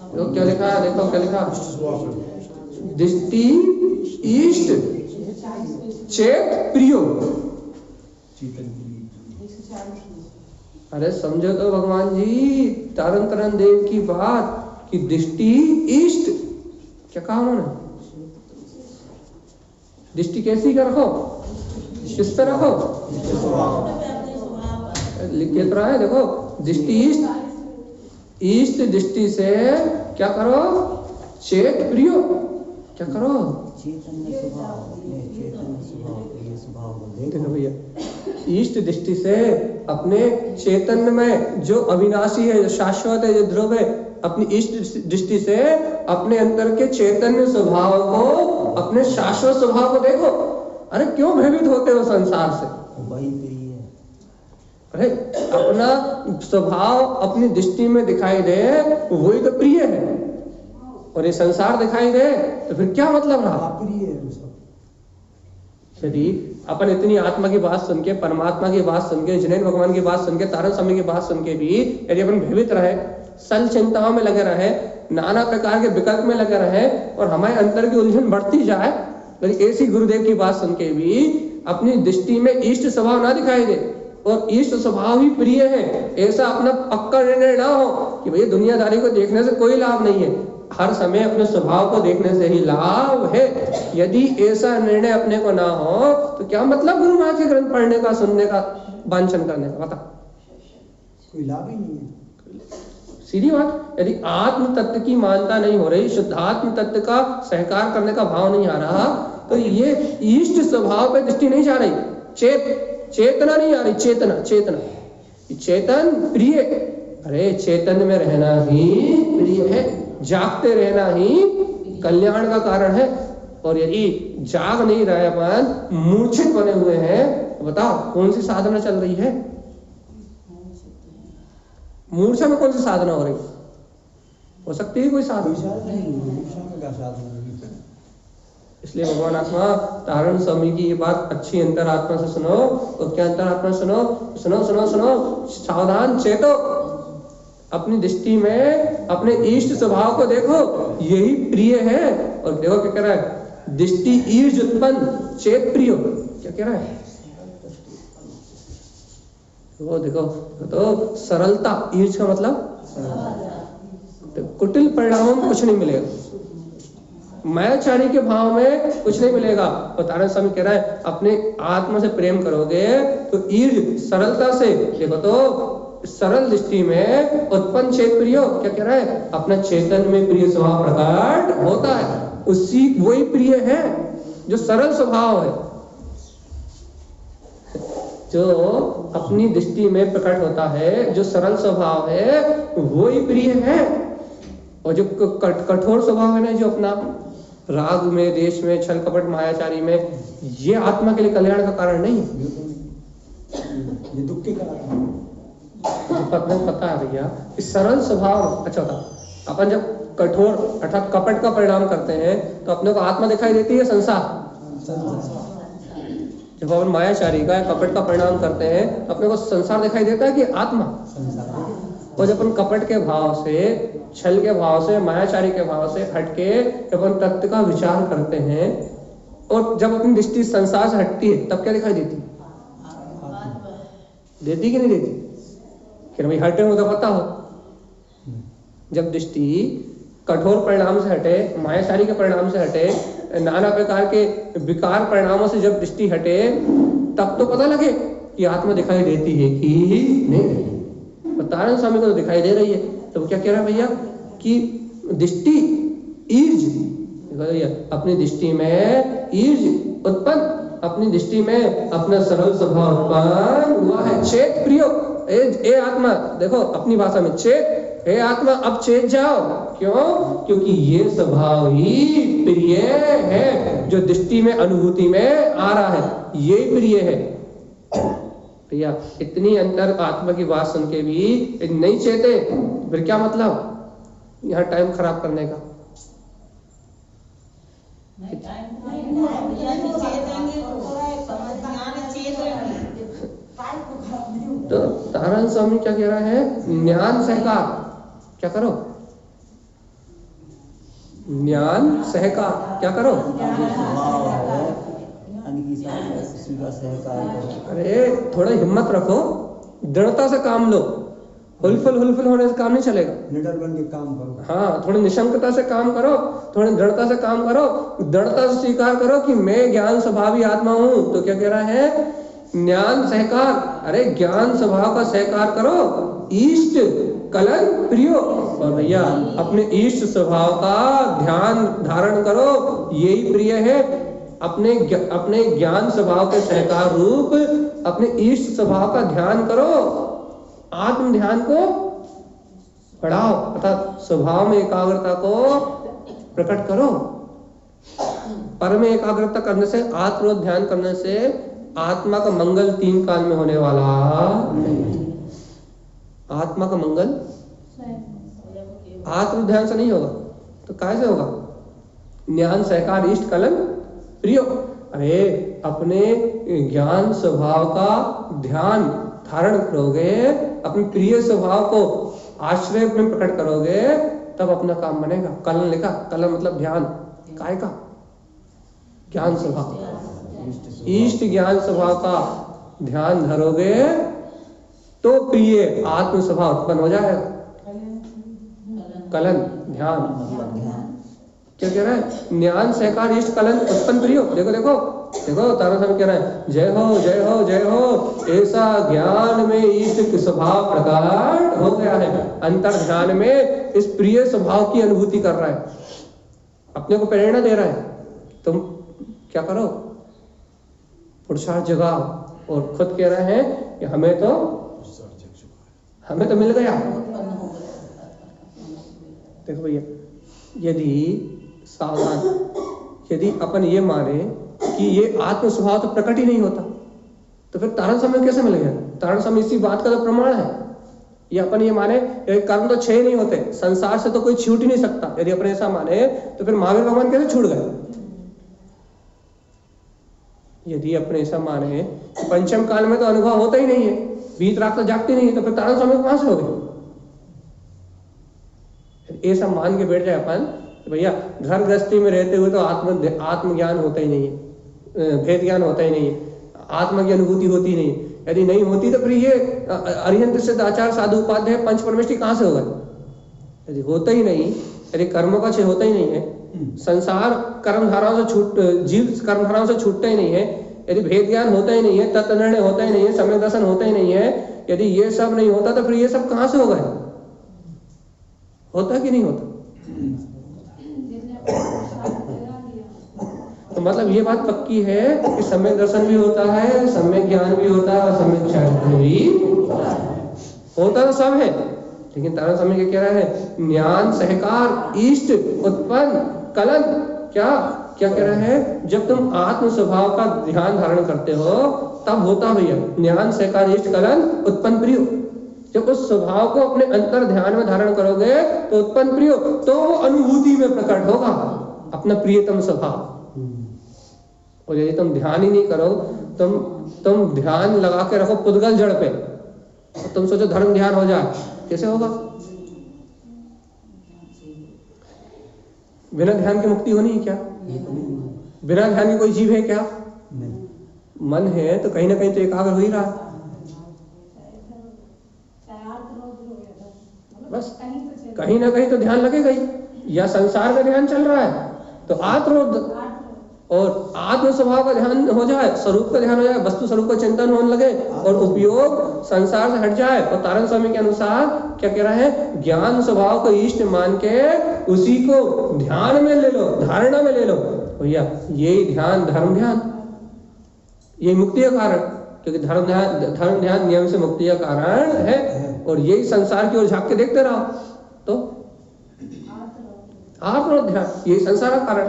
देखो क्या लिखा है, देखो क्या लिखा, दृष्टि इष्ट चेत प्रियो। अरे समझो तो भगवान जी तारण तारण देव की बात कि दृष्टि इष्ट, क्या कहा उन्होंने? दृष्टि कैसी का रखो, किस पे रखो? लिख के तो रहा है, देखो दृष्टि इष्ट, इष्ट दृष्टि से क्या करो, चेत प्रियो, क्या करो? चैतन्य स्वभाव, अपने चैतन्य स्वभाव, प्रिय स्वभाव को देखो भैया, इष्ट दृष्टि से अपने चैतन्य में जो अविनाशी है, जो शाश्वत है, जो ध्रुव है, अपनी इष्ट दृष्टि से अपने अंदर के चैतन्य स्वभाव को, अपने शाश्वत स्वभाव को देखो। अरे क्यों भयभीत होते हो संसार से? वही प्रिय है। अरे अपना स्वभाव अपनी दृष्टि में दिखाई दे वही तो प्रिय है, और ये संसार दिखाई दे तो फिर क्या मतलब रहा? प्रिय है वो सब। यदि अपन इतनी आत्मा की बात सुन के, परमात्मा की बात सुन के, जिनेन्द्र भगवान की बात सुन के, तारण स्वामी की बात सुन के भी यदि अपन भयभीत रहे, सल चिंताओं में लगे रहे, नाना प्रकार के विकल्प में लगे रहे और हमारे अंदर की उलझन बढ़ती जाए, यदि ऐसी गुरुदेव की बात सुन के भी अपनी दृष्टि में इष्ट स्वभाव ना दिखाई दे और इष्ट स्वभाव ही प्रिय है, ऐसा अपना पक्का निर्णय ना हो कि भैया दुनियादारी को देखने से कोई लाभ नहीं है, हर समय अपने स्वभाव को देखने से ही लाभ है। यदि ऐसा निर्णय अपने को ना हो तो क्या मतलब गुरु महाराज के ग्रंथ पढ़ने का, सुनने का, वांछन करने का? बता, कोई लाभ ही नहीं है। सीधी बात। यदि आत्म तत्व की मानता नहीं हो रही, शुद्धात्म तत्व का सहकार करने का भाव नहीं आ रहा, तो ये इष्ट स्वभाव पे दृष्टि नहीं जा रही, चेतना नहीं आ रही, चेतना, चेतन प्रिय। अरे चेतन में रहना ही प्रिय है, जागते रहना ही कल्याण का कारण है। और यदि जाग नहीं रहे अपन, मूर्छित बने हुए हैं, तो बताओ कौन सी साधना चल रही है? मूर्छा में कौन सी साधना हो रही? हो सकती है कोई साधना? इसलिए भगवान आत्मा तारण स्वामी की ये बात अच्छी अंतर आत्मा से सुनो। तो क्या अंतर आत्मा सुनो, सुनो सुनो सुनो, सावधान चेतो, अपनी दृष्टि में अपने इष्ट स्वभाव को देखो, यही प्रिय है। और देखो क्या कह रहा है, दृष्टि ईर्ष उत्पन्न चेत प्रियो, क्या कह रहा है? वो देखो तो सरलता, ईर्ष का मतलब तो कुटिल परिणामों में कुछ नहीं मिलेगा, मायाचारी के भाव में कुछ नहीं मिलेगा। और तारण स्वामी कह रहा है अपने आत्मा से प्रेम करोगे तो ईर्ष सरलता से, देखो तो सरल दृष्टि में उत्पन्न चेत प्रियो, क्या कह रहा है? अपना चेतन में प्रिय स्वभाव प्रकट होता है, उसी वही प्रिय है जो सरल स्वभाव है, जो अपनी दृष्टि में प्रकट होता है, जो सरल स्वभाव है वही प्रिय है। और जो कठोर स्वभाव है ना, जो अपना राग में, देश में, छल कपट, मायाचारी में, ये आत्मा के लिए कल्याण का कारण नहीं, ये दुख के कारण है। पता है भैया, इस सरल स्वभाव। अच्छा होता, अपन जब कठोर अर्थात कपट का परिणाम करते हैं तो अपने को आत्मा दिखाई देती है, संसार। जब अपन मायाचारी का, कपट का परिणाम करते हैं तो अपने को संसार दिखाई देता है कि आत्मा। और जब अपन कपट के भाव से, छल के भाव से, मायाचारी के भाव से हटके जब अपन तत्व का विचार करते हैं और जब अपनी दृष्टि संसार से हटती है, तब क्या दिखाई देती? देती कि नहीं देती? फिर भाई हटे हो तो पता हो, जब दृष्टि कठोर परिणाम से हटे, मायाशारी के परिणाम से हटे, नाना प्रकार के विकार परिणामों से जब दृष्टि हटे, तब तो पता लगे कि आत्मा दिखाई देती है कि नहीं देती। तारण स्वामी को तो दिखाई दे रही है। तो वो क्या कह रहा है भैया कि दृष्टि ईर्ज, अपनी दृष्टि में ईर्ज उत्पन्न, अपनी दृष्टि में अपना सरल स्वभाव उत्पन्न हुआ है। चेत प्रियो, ए आत्मा, देखो अपनी भाषा में चेत, हे आत्मा अब चेत जाओ। क्यों? क्योंकि ये स्वभाव ही प्रिय है, जो दृष्टि में अनुभूति में आ रहा है, ये प्रिय है। भैया इतनी अंतर आत्मा की बात सुन के भी नहीं चेते, फिर क्या मतलब यहाँ टाइम खराब करने का? तो तारण स्वामी क्या कह रहा है? ज्ञान सहकार क्या करो? ज्ञान सहकार क्या करो? अरे थोड़ा हिम्मत रखो, दृढ़ता से काम लो। हुलफुल होने से काम नहीं चलेगा। निडर बन के काम करो। हाँ, थोड़ी निशंकता से काम करो, थोड़ी दृढ़ता से काम करो, दृढ़ता से स्वीकार करो कि मैं ज्ञान स्वभावी आत्मा हूँ। तो क्या कह रहा है? ज्ञान सहकार। अरे ज्ञान स्वभाव का सहकार करो, इष्ट कलन प्रियो। और भैया अपने इष्ट स्वभाव का ध्यान धारण करो, यही प्रिय है। अपने ज्ञान स्वभाव के सहकार रूप अपने इष्ट स्वभाव का ध्यान करो, आत्म ध्यान को बढ़ाओ, अर्थात स्वभाव में एकाग्रता को प्रकट करो। पर में एकाग्रता करने से, आत्म ध्यान करने से आत्मा का मंगल 3 काल में होने वाला नहीं। आत्मा का मंगल आत्म ध्यान से नहीं होगा, तो कैसे होगा? ज्ञान सहकार इष्ट कलन प्रियो। अरे अपने ज्ञान स्वभाव का ध्यान धारण करोगे, अपने प्रिय स्वभाव को आश्रय में प्रकट करोगे, तब अपना काम बनेगा। कलन लिखा, कलन मतलब ध्यान, काय का? ज्ञान स्वभाव, इष्ट ज्ञान स्वभाव का ध्यान धरोगे तो प्रिय आत्म स्वभाव उत्पन्न हो जाएगा। कलन ध्यान क्या कह रहा है? ज्ञान सहकार इष्ट कलन उत्पन्न प्रियो। देखो देखो देखो, तारा स्वामी कह रहा है, जय हो जय हो जय हो, ऐसा ज्ञान में इष्ट स्वभाव प्रकट हो गया है। अंतर ध्यान में इस प्रिय स्वभाव की अनुभूति कर रहा है, अपने को प्रेरणा दे रहा है। तुम क्या करो? पुरुषार्थ जगाओ। और खुद कह रहे हैं कि हमें तो मिल गया। देखो भैया, यदि सावधान, यदि अपन ये माने कि ये आत्म स्वभाव तो प्रकट ही नहीं होता, तो फिर तारण समय कैसे मिल गया? तारण समय इसी बात का तो प्रमाण है। ये अपन ये माने कर्म तो 6 नहीं होते, संसार से तो कोई छूट ही नहीं सकता। यदि अपन ऐसा माने तो फिर महावीर भगवान कैसे छूट गए? यदि अपने ऐसा माने कि पंचम काल में तो अनुभव होता ही नहीं है, बीत रात तो जागती नहीं है, तो फिर तारण समय कहां से हो गए? ऐसा मान के बैठ जाए अपन, भैया घर गृहस्थी में रहते हुए तो आत्मज्ञान होता ही नहीं है, भेद ज्ञान होता ही नहीं है, आत्मा की अनुभूति होती नहीं है। यदि नहीं होती तो फिर ये अरिहंत सिद्ध आचार्य साधु उपाध्याय पंच परमेष्टि कहां से होगा? यदि होता ही नहीं, यदि कर्मों का क्षय होता ही नहीं है, संसार कर्मधाराओं से जीव कर्मधाराओं से छूटता ही नहीं है, यदि भेद ज्ञान होता ही नहीं है, तत्व निर्णय होता ही नहीं है, समय दर्शन होता ही नहीं है, यदि ये सब नहीं होता तो फिर ये सब कहां से होगा? होता कि नहीं होता? तो मतलब ये बात पक्की है कि समय दर्शन भी होता है, समय ज्ञान भी होता है और समय चैतन्य भी होता तो सब है। लेकिन तारण समय क्या कह रहा है? ज्ञान सहकार इष्ट उत्पन्न कलन। क्या कह रहा है? जब तुम आत्म स्वभाव का ध्यान धारण करते हो तब होता भैया ज्ञान सहकार इष्ट कलन उत्पन्न प्रियो। जब उस स्वभाव को अपने अंतर ध्यान में धारण करोगे तो उत्पन्न प्रियो, तो वो अनुभूति में प्रकट होगा अपना प्रियतम स्वभाव। और यदि तुम ध्यान ही नहीं करो, तुम ध्यान लगा के रखो पुद्गल जड़ पे, तो तुम सोचो धर्म ध्यान हो जाए, कैसे होगा? बिना ध्यान की मुक्ति होनी है क्या? बिना ध्यान की कोई जीव है क्या? मन है तो कहीं ना कहीं तो एकाग्र हो ही रहा है। बस कहीं तो कहीं ना कहीं तो ध्यान लगेगा ही, या संसार में ध्यान चल रहा है तो आत्मरोध, और आत्म स्वभाव का ध्यान हो जाए, स्वरूप का ध्यान हो जाए, वस्तु स्वरूप का चिंतन होने लगे और उपयोग संसार से हट जाए। और तारण स्वामी के अनुसार क्या कह रहा है, ज्ञान स्वभाव को इष्ट मान के उसी को ध्यान में ले लो, धारणा में ले लो भैया, यही ध्यान धर्म ध्यान, यही मुक्ति का कारण, क्योंकि धर्म ध्यान नियम से मुक्ति का कारण है। और यही संसार की ओर झांक के देखते रहो तो आत्मरोध ध्यान, यही संसार का कारण।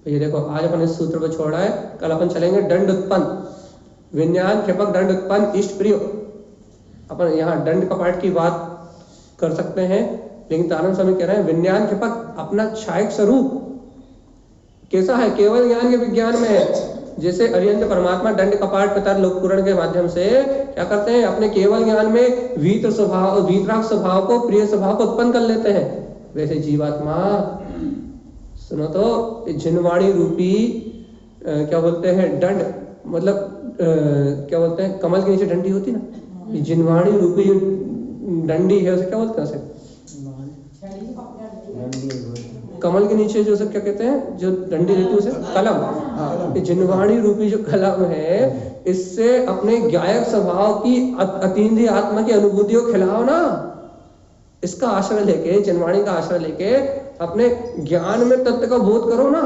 तो ये देखो आज अपन इस सूत्र को छोड़ा है, कल अपन चलेंगे दंड उत्पन्न, विज्ञान क्षेपक दंड उत्पन्न इष्ट प्रिय। अपन यहाँ दंड कपाट की बात कर सकते हैं, लेकिन तारण स्वामी कह रहे हैं विज्ञान क्षेपक अपना क्षायक स्वरूप कैसा है, केवल ज्ञान के विज्ञान में है। जैसे अरिहंत परमात्मा दंड कपाट पितर लोकपुरण के माध्यम से क्या करते हैं, अपने केवल ज्ञान में वीत स्वभाव, वीतराग स्वभाव को, प्रिय स्वभाव को उत्पन्न कर लेते हैं। वैसे जीवात्मा सुनो तो जिनवाणी रूपी क्या बोलते हैं दंड, मतलब क्या बोलते हैं, कमल के नीचे डंडी होती ना, ये जिनवाणी रूपी जो डंडी है उसे क्या बोलते हैं, उसे कमल के नीचे जो सब क्या कहते हैं, जो डंडी रहती है उसे कलम। ये जिनवाणी रूपी जो कलम है, इससे अपने गायक स्वभाव की अतीन्द्रिय आत्मा की अनुभूति को खिलाओ ना। इसका आश्रय लेके, जिनवाणी का आश्रय लेके अपने ज्ञान में तत्व का बोध करो ना।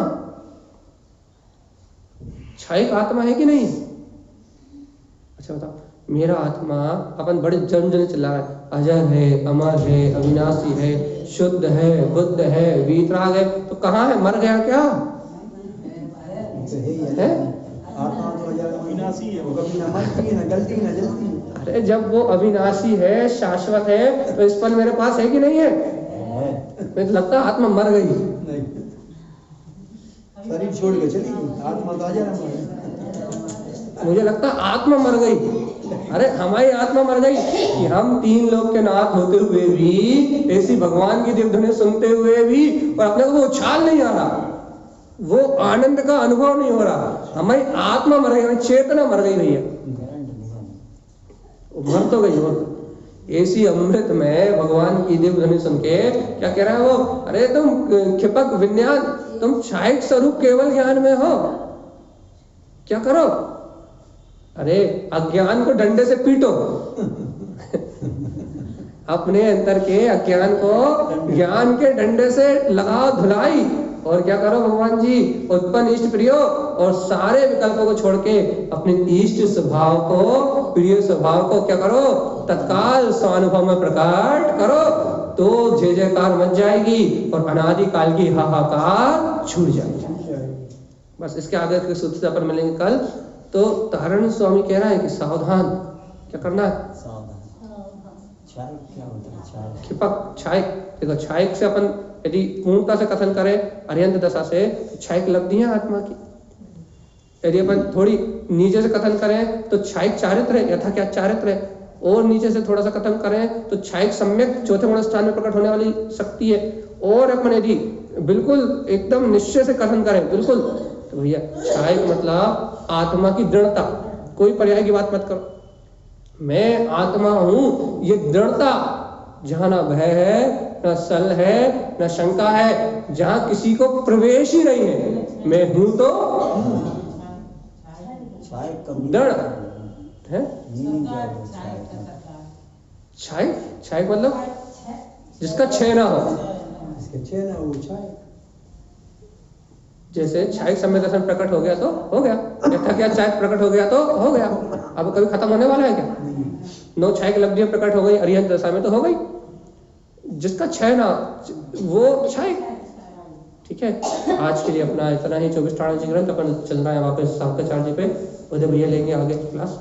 क्षयिक आत्मा है कि नहीं? अच्छा बताओ, मेरा आत्मा, अपन बड़े जन जन चिल्ला रहा है, अजर है, अमर है, अविनाशी है, शुद्ध है, बुद्ध है, वीतराग है, तो कहाँ है, मर गया क्या है? आत्मा तो अविनाशी है, वो कभी ना मरती है, ना गलती ना जलती। अरे जब वो अविनाशी है, शाश्वत है, तो इस पल मेरे पास है कि नहीं है? मुझे तो लगता है आत्मा मर गई। नहीं, शरीर छोड़ के चली गई, आत्मा तो अजर है। मुझे लगता है आत्मा मर गई। अरे हमारी आत्मा मर गई कि हम 3 लोग के नाथ होते हुए भी, ऐसी भगवान की दिव्य सुनते हुए भी, और अपने को वो उछाल नहीं आ रहा, वो आनंद का अनुभव नहीं हो रहा। हमारी आत्मा मर गई, हमारी चेतना मर गई भैया, मर तो गई हो। ऐसी अमृत में भगवान की दिव्य ध्वनि सुन के क्या कह रहा है वो, अरे तुम क्षिपक विज्ञान, तुम क्षायक स्वरूप केवल ज्ञान में हो, क्या करो, अरे अज्ञान को डंडे से पीटो। अपने अंतर के अज्ञान को ज्ञान के डंडे से लगाओ धुलाई, और क्या करो भगवान जी, उत्पन्न इष्ट प्रिय, और सारे विकल्पों को छोड़ के अपने इष्ट स्वभाव को, प्रिय स्वभाव को क्या करो, तत्काल स्वानुभव में प्रकट करो, तो जय जयकार मच जाएगी और अनादि काल की हाहाकार छूट जाएगी। बस इसके आगे के सूत्र से अपन मिलेंगे कल। तो तारण स्वामी कह रहा है कि सावधान, क्या करना है, क्षायक क्या होता है, क्षायक क्षिपक क्षायक। देखो क्षायक से अपन यदि पूर्णता से कथन करें अर्यंत दशा से, क्षायक लब्धि है आत्मा की। यदि अपन थोड़ी नीचे से कथन करें तो क्षायक चारित्र है, यथा क्या चारित्र है। और नीचे से थोड़ा सा कथन करें तो क्षायक सम्यक चौथे गुण स्थान में प्रकट होने वाली शक्ति है। और अपन यदि बिल्कुल एकदम निश्चय से कथन करें बिल्कुल, तो भैया क्षायक मतलब आत्मा की दृढ़ता। कोई पर्याय की बात मत करो, मैं आत्मा हूं, ये दृढ़ता, जहां ना भय है, ना सल है, ना शंका है, जहां किसी को प्रवेश ही नहीं है, मैं हूं तो दृढ़ है। क्षायक, क्षायक मतलब जिसका क्षय ना हो, इसके क्षय ना हो, क्षय। जैसे क्षायक समय दर्शन प्रकट हो गया तो हो गया, यथा क्या क्षायक प्रकट हो गया तो हो गया, अब कभी खत्म होने वाला है क्या? नौ क्षायक लब्धियां प्रकट हो गई अरिहंत दशा में तो हो गई, जिसका क्षय ना वो क्षायक। ठीक है, आज के लिए अपना इतना ही। 24 टाणा जी ग्रंथ अपन चल रहा है वापस सावकाचार्य जी पे, उधर भैया लेंगे आगे क्लास।